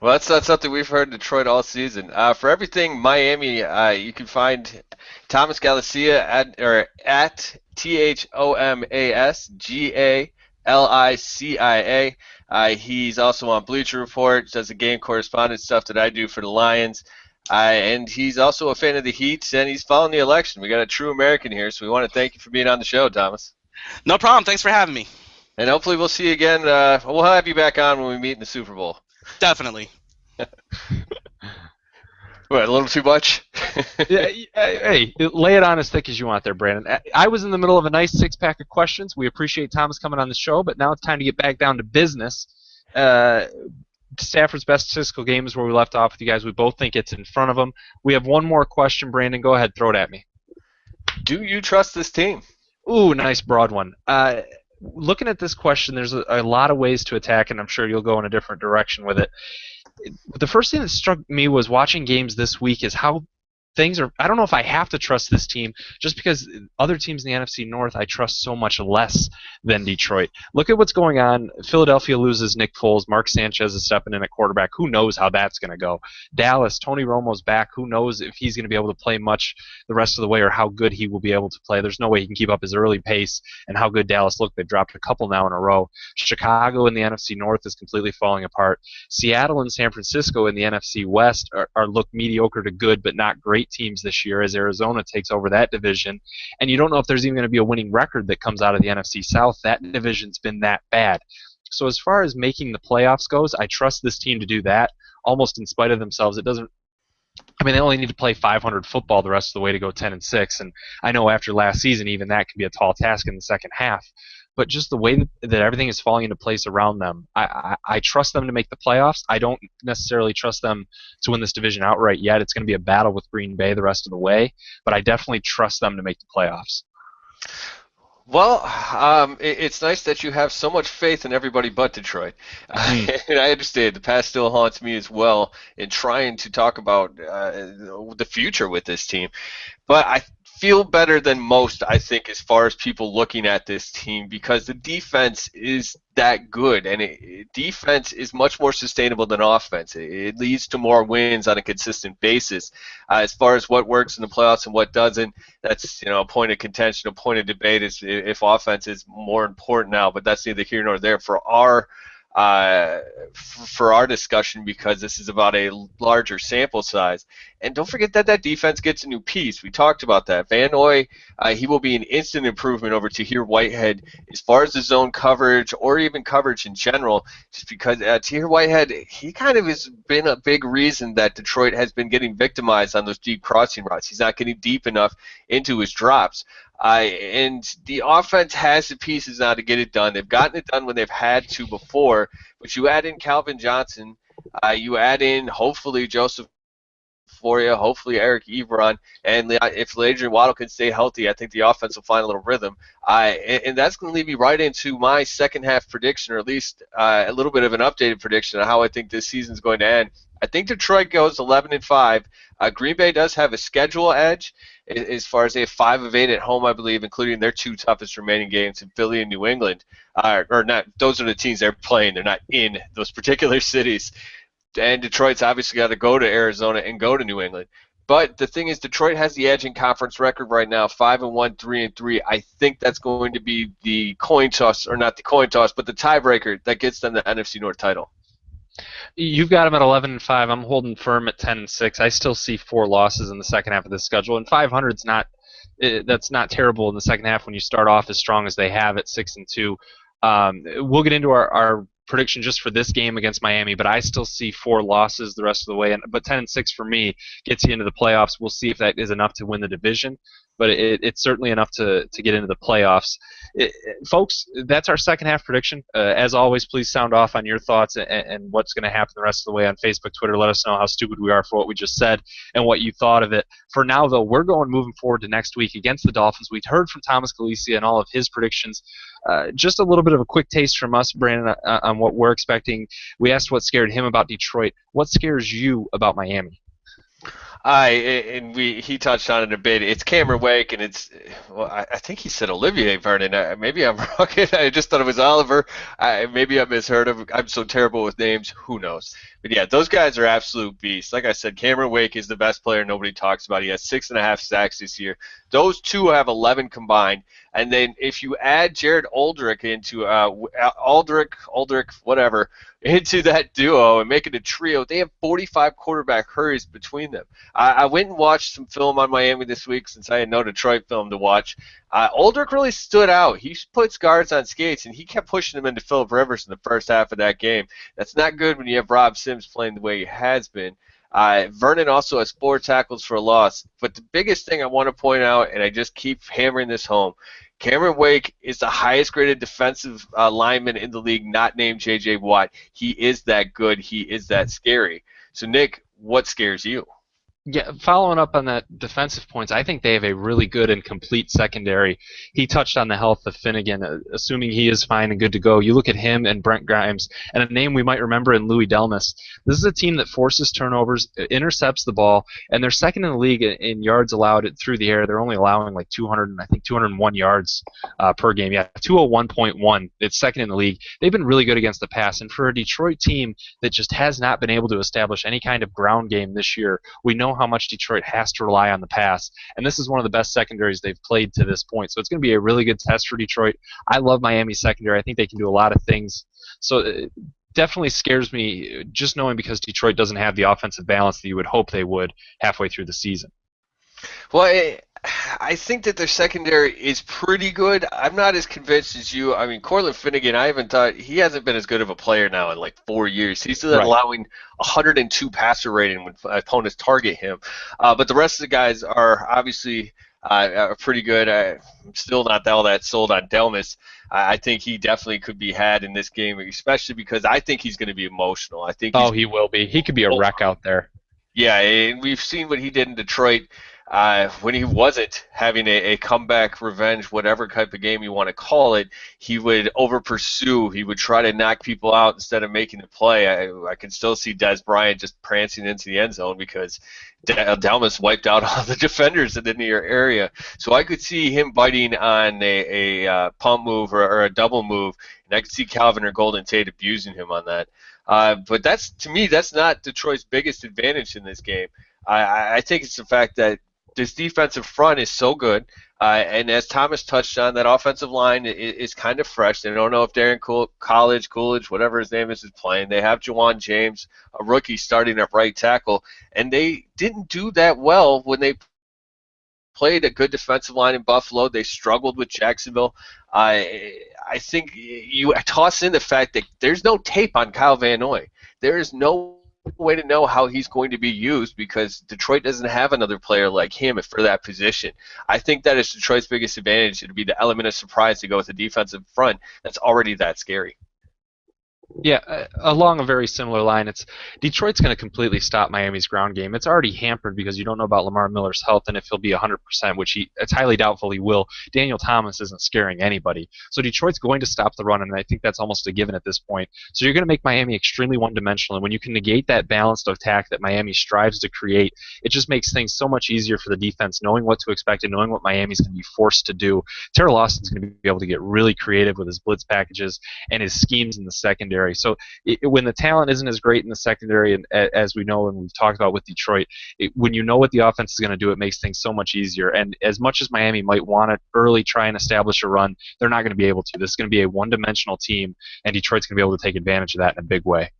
Well, that's not something we've heard in Detroit all season. For everything Miami, you can find Thomas Galicia at ThomasGalicia. He's also on Bleacher Report, does the game correspondence stuff that I do for the Lions. And he's also a fan of the Heat, and he's following the election. We got a true American here, so we want to thank you for being on the show, Thomas. No problem. Thanks for having me. And hopefully we'll see you again. We'll have you back on when we meet in the Super Bowl. Definitely. What, a little too much? Hey, lay it on as thick as you want there, Brandon. I was in the middle of a nice six-pack of questions. We appreciate Thomas coming on the show, but now it's time to get back down to business. Stafford's best statistical game is where we left off with you guys. We both think it's in front of them. We have one more question, Brandon. Go ahead, throw it at me. Do you trust this team? Ooh, nice broad one. Looking at this question, there's a lot of ways to attack, and I'm sure you'll go in a different direction with it. The first thing that struck me was watching games this week is how things are. I don't know if I have to trust this team just because other teams in the NFC North I trust so much less than Detroit. Look at what's going on. Philadelphia loses Nick Foles. Mark Sanchez is stepping in at quarterback. Who knows how that's going to go? Dallas, Tony Romo's back. Who knows if he's going to be able to play much the rest of the way or how good he will be able to play. There's no way he can keep up his early pace and how good Dallas looked. They've dropped a couple now in a row. Chicago in the NFC North is completely falling apart. Seattle and San Francisco in the NFC West are look mediocre to good but not great teams this year as Arizona takes over that division. And you don't know if there's even going to be a winning record that comes out of the NFC South. That division's been that bad. So as far as making the playoffs goes, I trust this team to do that almost in spite of themselves. It doesn't they only need to play 500 football the rest of the way to go 10-6, and I know after last season even that can be a tall task in the second half. But just the way that everything is falling into place around them, I trust them to make the playoffs. I don't necessarily trust them to win this division outright yet. It's going to be a battle with Green Bay the rest of the way, but I definitely trust them to make the playoffs. Well, it's nice that you have so much faith in everybody but Detroit. And I understand the past still haunts me as well in trying to talk about the future with this team. But I feel better than most, I think, as far as people looking at this team because the defense is that good, and defense is much more sustainable than offense. It leads to more wins on a consistent basis. As far as what works in the playoffs and what doesn't, that's a point of contention, a point of debate is if offense is more important now, but that's neither here nor there for our discussion because this is about a larger sample size. And don't forget that defense gets a new piece. We talked about that. Van Noy, he will be an instant improvement over Tahir Whitehead as far as the zone coverage or even coverage in general, just because Tahir Whitehead, he kind of has been a big reason that Detroit has been getting victimized on those deep crossing routes. He's not getting deep enough into his drops. And the offense has the pieces now to get it done. They've gotten it done when they've had to before, but you add in Calvin Johnson, you add in hopefully Joseph Floria, hopefully Eric Ebron, and if Adrian Waddle can stay healthy, I think the offense will find a little rhythm. And that's going to lead me right into my second half prediction, or at least a little bit of an updated prediction on how I think this season is going to end. I think Detroit goes 11-5. Green Bay does have a schedule edge as far as they have 5 of 8 at home, I believe, including their 2 toughest remaining games in Philly and New England. Or not, those are the teams they're playing. They're not in those particular cities. And Detroit's obviously got to go to Arizona and go to New England. But the thing is, Detroit has the edge in conference record right now, 5-1, 3-3. I think that's going to be the coin toss, or not the coin toss, but the tiebreaker that gets them the NFC North title. You've got them at 11-5. I'm holding firm at 10-6. I still see 4 losses in the second half of this schedule, and 500's that's not terrible in the second half when you start off as strong as they have at 6-2. We'll get into our prediction just for this game against Miami, but I still see 4 losses the rest of the way. But 10-6 for me gets you into the playoffs. We'll see if that is enough to win the division. but it's certainly enough to get into the playoffs. Folks, that's our second half prediction. As always, please sound off on your thoughts and what's going to happen the rest of the way on Facebook, Twitter. Let us know how stupid we are for what we just said and what you thought of it. For now, though, we're moving forward to next week against the Dolphins. We'd heard from Thomas Galicia and all of his predictions. Just a little bit of a quick taste from us, Brandon, on what we're expecting. We asked what scared him about Detroit. What scares you about Miami? He touched on it a bit. It's Cameron Wake, and I think he said Olivier Vernon. Maybe I'm wrong. I just thought it was Oliver. Maybe I misheard him. I'm so terrible with names. Who knows? But yeah, those guys are absolute beasts. Like I said, Cameron Wake is the best player nobody talks about. He has 6.5 sacks this year. Those two have 11 combined. And then if you add Jared Aldrich into Aldrich, whatever, into that duo and make it a trio, they have 45 quarterback hurries between them. I went and watched some film on Miami this week since I had no Detroit film to watch. Aldrich really stood out. He puts guards on skates, and he kept pushing them into Phillip Rivers in the first half of that game. That's not good when you have Rob Sims playing the way he has been. Vernon also has 4 tackles for a loss. But the biggest thing I want to point out, and I just keep hammering this home, Cameron Wake is the highest graded defensive lineman in the league, not named J.J. Watt. He is that good. He is that scary. So, Nick, what scares you? Yeah, following up on that defensive points, I think they have a really good and complete secondary. He touched on the health of Finnegan, assuming he is fine and good to go. You look at him and Brent Grimes, and a name we might remember in Louis Delmas. This is a team that forces turnovers, intercepts the ball, and they're second in the league in yards allowed through the air. They're only allowing like 201 yards per game. Yeah, 201.1. It's second in the league. They've been really good against the pass, and for a Detroit team that just has not been able to establish any kind of ground game this year, we know how much Detroit has to rely on the pass, and this is one of the best secondaries they've played to this point. So it's going to be a really good test for Detroit. I love Miami's secondary. I think they can do a lot of things. So it definitely scares me just knowing because Detroit doesn't have the offensive balance that you would hope they would halfway through the season. Well, I think that their secondary is pretty good. I'm not as convinced as you. I mean, Cortland Finnegan, he hasn't been as good of a player now in like 4 years. He's still allowing 102 passer rating when opponents target him. But the rest of the guys are obviously pretty good. I'm still not all that sold on Delmas. I think he definitely could be had in this game, especially because I think he's going to be emotional. I think he will be. He could be a wreck out there. Yeah, and we've seen what he did in Detroit. When he wasn't having a comeback, revenge, whatever type of game you want to call it, he would over-pursue. He would try to knock people out instead of making the play. I can still see Des Bryant just prancing into the end zone because Delmas wiped out all the defenders in the near area. So I could see him biting on a pump move or a double move, and I could see Calvin or Golden Tate abusing him on that. But to me, that's not Detroit's biggest advantage in this game. I think it's the fact that this defensive front is so good, and as Thomas touched on, that offensive line is kind of fresh. They don't know if Darren Coolidge, whatever his name is playing. They have Juwan James, a rookie, starting at right tackle, and they didn't do that well when they played a good defensive line in Buffalo. They struggled with Jacksonville. I think you toss in the fact that there's no tape on Kyle Van Noy. There is no way to know how he's going to be used because Detroit doesn't have another player like him for that position. I think that is Detroit's biggest advantage. It'll be the element of surprise to go with a defensive front that's already that scary. Yeah, along a very similar line, it's Detroit's going to completely stop Miami's ground game. It's already hampered because you don't know about Lamar Miller's health and if he'll be 100%, which it's highly doubtful he will. Daniel Thomas isn't scaring anybody. So Detroit's going to stop the run, and I think that's almost a given at this point. So you're going to make Miami extremely one-dimensional, and when you can negate that balanced attack that Miami strives to create, it just makes things so much easier for the defense, knowing what to expect and knowing what Miami's going to be forced to do. Terrell Austin's going to be able to get really creative with his blitz packages and his schemes in the secondary. So when the talent isn't as great in the secondary, and as we know and we've talked about with Detroit, when you know what the offense is going to do, it makes things so much easier. And as much as Miami might want to early try and establish a run, they're not going to be able to. This is going to be a one-dimensional team, and Detroit's going to be able to take advantage of that in a big way.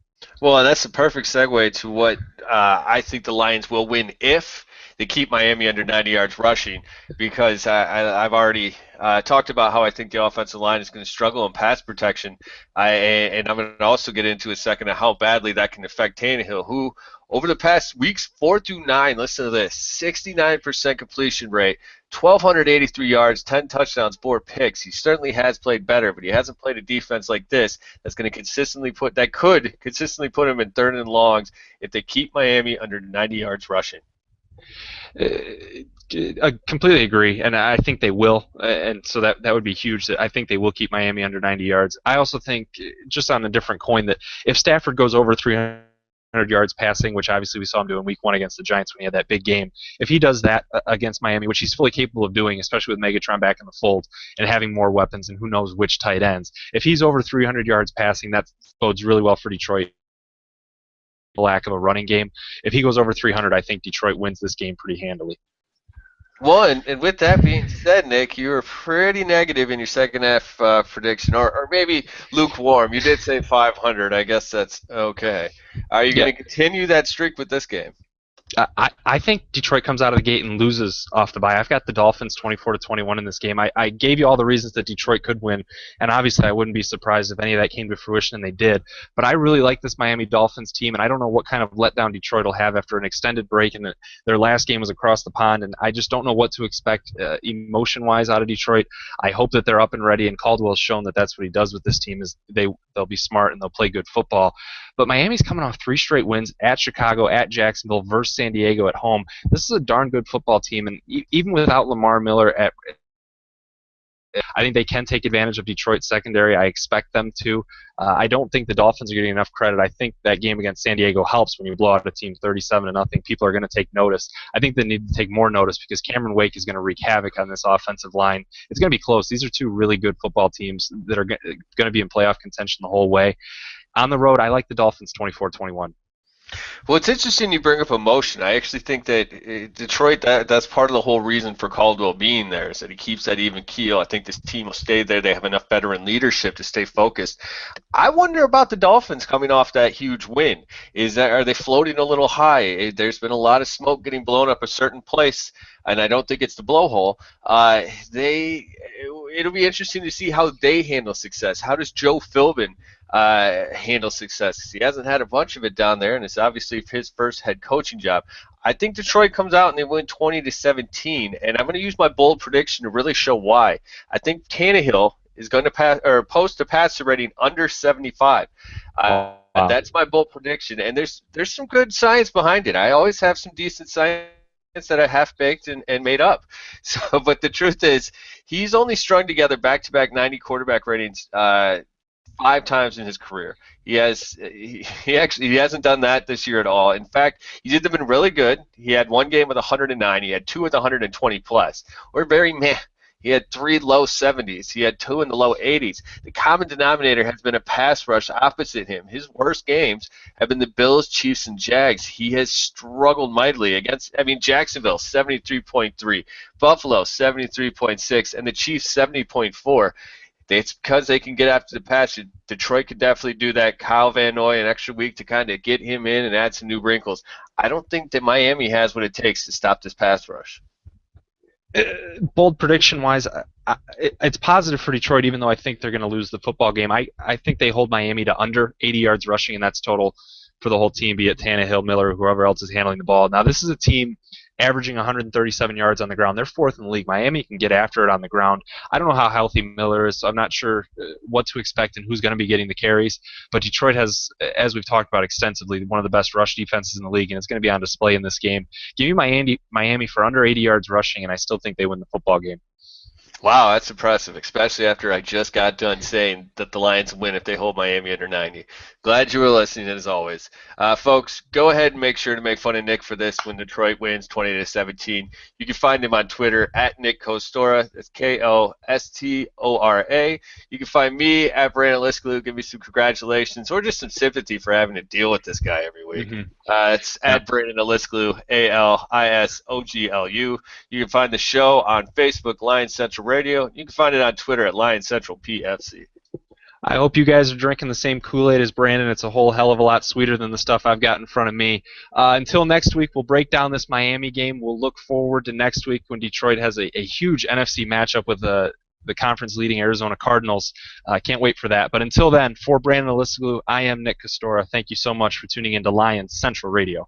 Well, and that's the perfect segue to what I think the Lions will win if they keep Miami under 90 yards rushing, because I've already talked about how I think the offensive line is going to struggle in pass protection, and I'm going to also get into a second of how badly that can affect Tannehill, who Over the past weeks 4 through 9, listen to this, 69% completion rate, 1,283 yards, 10 touchdowns, 4 picks. He certainly has played better, but he hasn't played a defense like this that could consistently put him in third and longs if they keep Miami under 90 yards rushing. I completely agree, and I think they will, and so that would be huge. I think they will keep Miami under 90 yards. I also think, just on a different coin, that if Stafford goes over 300 yards passing, which obviously we saw him do in Week 1 against the Giants when he had that big game, if he does that against Miami, which he's fully capable of doing, especially with Megatron back in the fold and having more weapons and who knows which tight ends, if he's over 300 yards passing, that bodes really well for Detroit. The lack of a running game. If he goes over 300, I think Detroit wins this game pretty handily. Well, and with that being said, Nick, you were pretty negative in your second half prediction, or maybe lukewarm. You did say 500. I guess that's okay. Are you going to continue that streak with this game? I think Detroit comes out of the gate and loses off the bye. I've got the Dolphins 24-21 in this game. I gave you all the reasons that Detroit could win, and obviously I wouldn't be surprised if any of that came to fruition, and they did. But I really like this Miami Dolphins team, and I don't know what kind of letdown Detroit will have after an extended break, and their last game was across the pond, and I just don't know what to expect emotion-wise out of Detroit. I hope that they're up and ready, and Caldwell's shown that that's what he does with this team, is they'll be smart and they'll play good football. But Miami's coming off 3 straight wins at Chicago, at Jacksonville, versus San Diego at home. This is a darn good football team, and even without Lamar Miller, I think they can take advantage of Detroit's secondary. I expect them to. I don't think the Dolphins are getting enough credit. I think that game against San Diego helps when you blow out a team 37-0. People are going to take notice. I think they need to take more notice because Cameron Wake is going to wreak havoc on this offensive line. It's going to be close. These are 2 really good football teams that are going to be in playoff contention the whole way. On the road, I like the Dolphins 24-21. Well, it's interesting you bring up emotion. I actually think that Detroit, that's part of the whole reason for Caldwell being there, is that he keeps that even keel. I think this team will stay there. They have enough veteran leadership to stay focused. I wonder about the Dolphins coming off that huge win. Are they floating a little high? There's been a lot of smoke getting blown up a certain place, and I don't think it's the blowhole. It'll be interesting to see how they handle success. How does Joe Philbin handle success? He hasn't had a bunch of it down there, and it's obviously his first head coaching job. I think Detroit comes out and they win 20-17, and I'm going to use my bold prediction to really show why. I think Tannehill is going to post a passer rating under 75. Wow. That's my bold prediction, and there's some good science behind it. I always have some decent science that I half baked and made up. So, but the truth is, he's only strung together back-to-back 90 quarterback ratings 5 times in his career. He hasn't done that this year at all. In fact, he did them in really good. He had 1 game with 109. He had 2 with 120 plus. We're very meh. He had 3 low 70s. He had 2 in the low 80s. The common denominator has been a pass rush opposite him. His worst games have been the Bills, Chiefs, and Jags. He has struggled mightily against, Jacksonville, 73.3, Buffalo, 73.6, and the Chiefs, 70.4. It's because they can get after the pass. Detroit could definitely do that. Kyle Van Noy an extra week to kind of get him in and add some new wrinkles. I don't think that Miami has what it takes to stop this pass rush. Bold prediction-wise, it's positive for Detroit, even though I think they're going to lose the football game. I think they hold Miami to under 80 yards rushing, and that's total for the whole team, be it Tannehill, Miller, whoever else is handling the ball. Now, this is a team averaging 137 yards on the ground. They're 4th in the league. Miami can get after it on the ground. I don't know how healthy Miller is, so I'm not sure what to expect and who's going to be getting the carries. But Detroit has, as we've talked about extensively, one of the best rush defenses in the league, and it's going to be on display in this game. Give me Miami for under 80 yards rushing, and I still think they win the football game. Wow, that's impressive, especially after I just got done saying that the Lions win if they hold Miami under 90. Glad you were listening, as always. Folks, go ahead and make sure to make fun of Nick for this when Detroit wins 20-17. You can find him on Twitter at Nick Kostora. That's Kostora. You can find me at Brandon Lisklew. Give me some congratulations or just some sympathy for having to deal with this guy every week. It's at Brandon Lisklew, ALISOGLU. You can find the show on Facebook, Lions Central Radio. You can find it on Twitter at Lions Central PFC. I hope you guys are drinking the same Kool-Aid as Brandon. It's a whole hell of a lot sweeter than the stuff I've got in front of me. Until next week, we'll break down this Miami game. We'll look forward to next week when Detroit has a huge NFC matchup with the conference-leading Arizona Cardinals. I can't wait for that. But until then, for Brandon Lisklew, I am Nick Kostora. Thank you so much for tuning in to Lions Central Radio.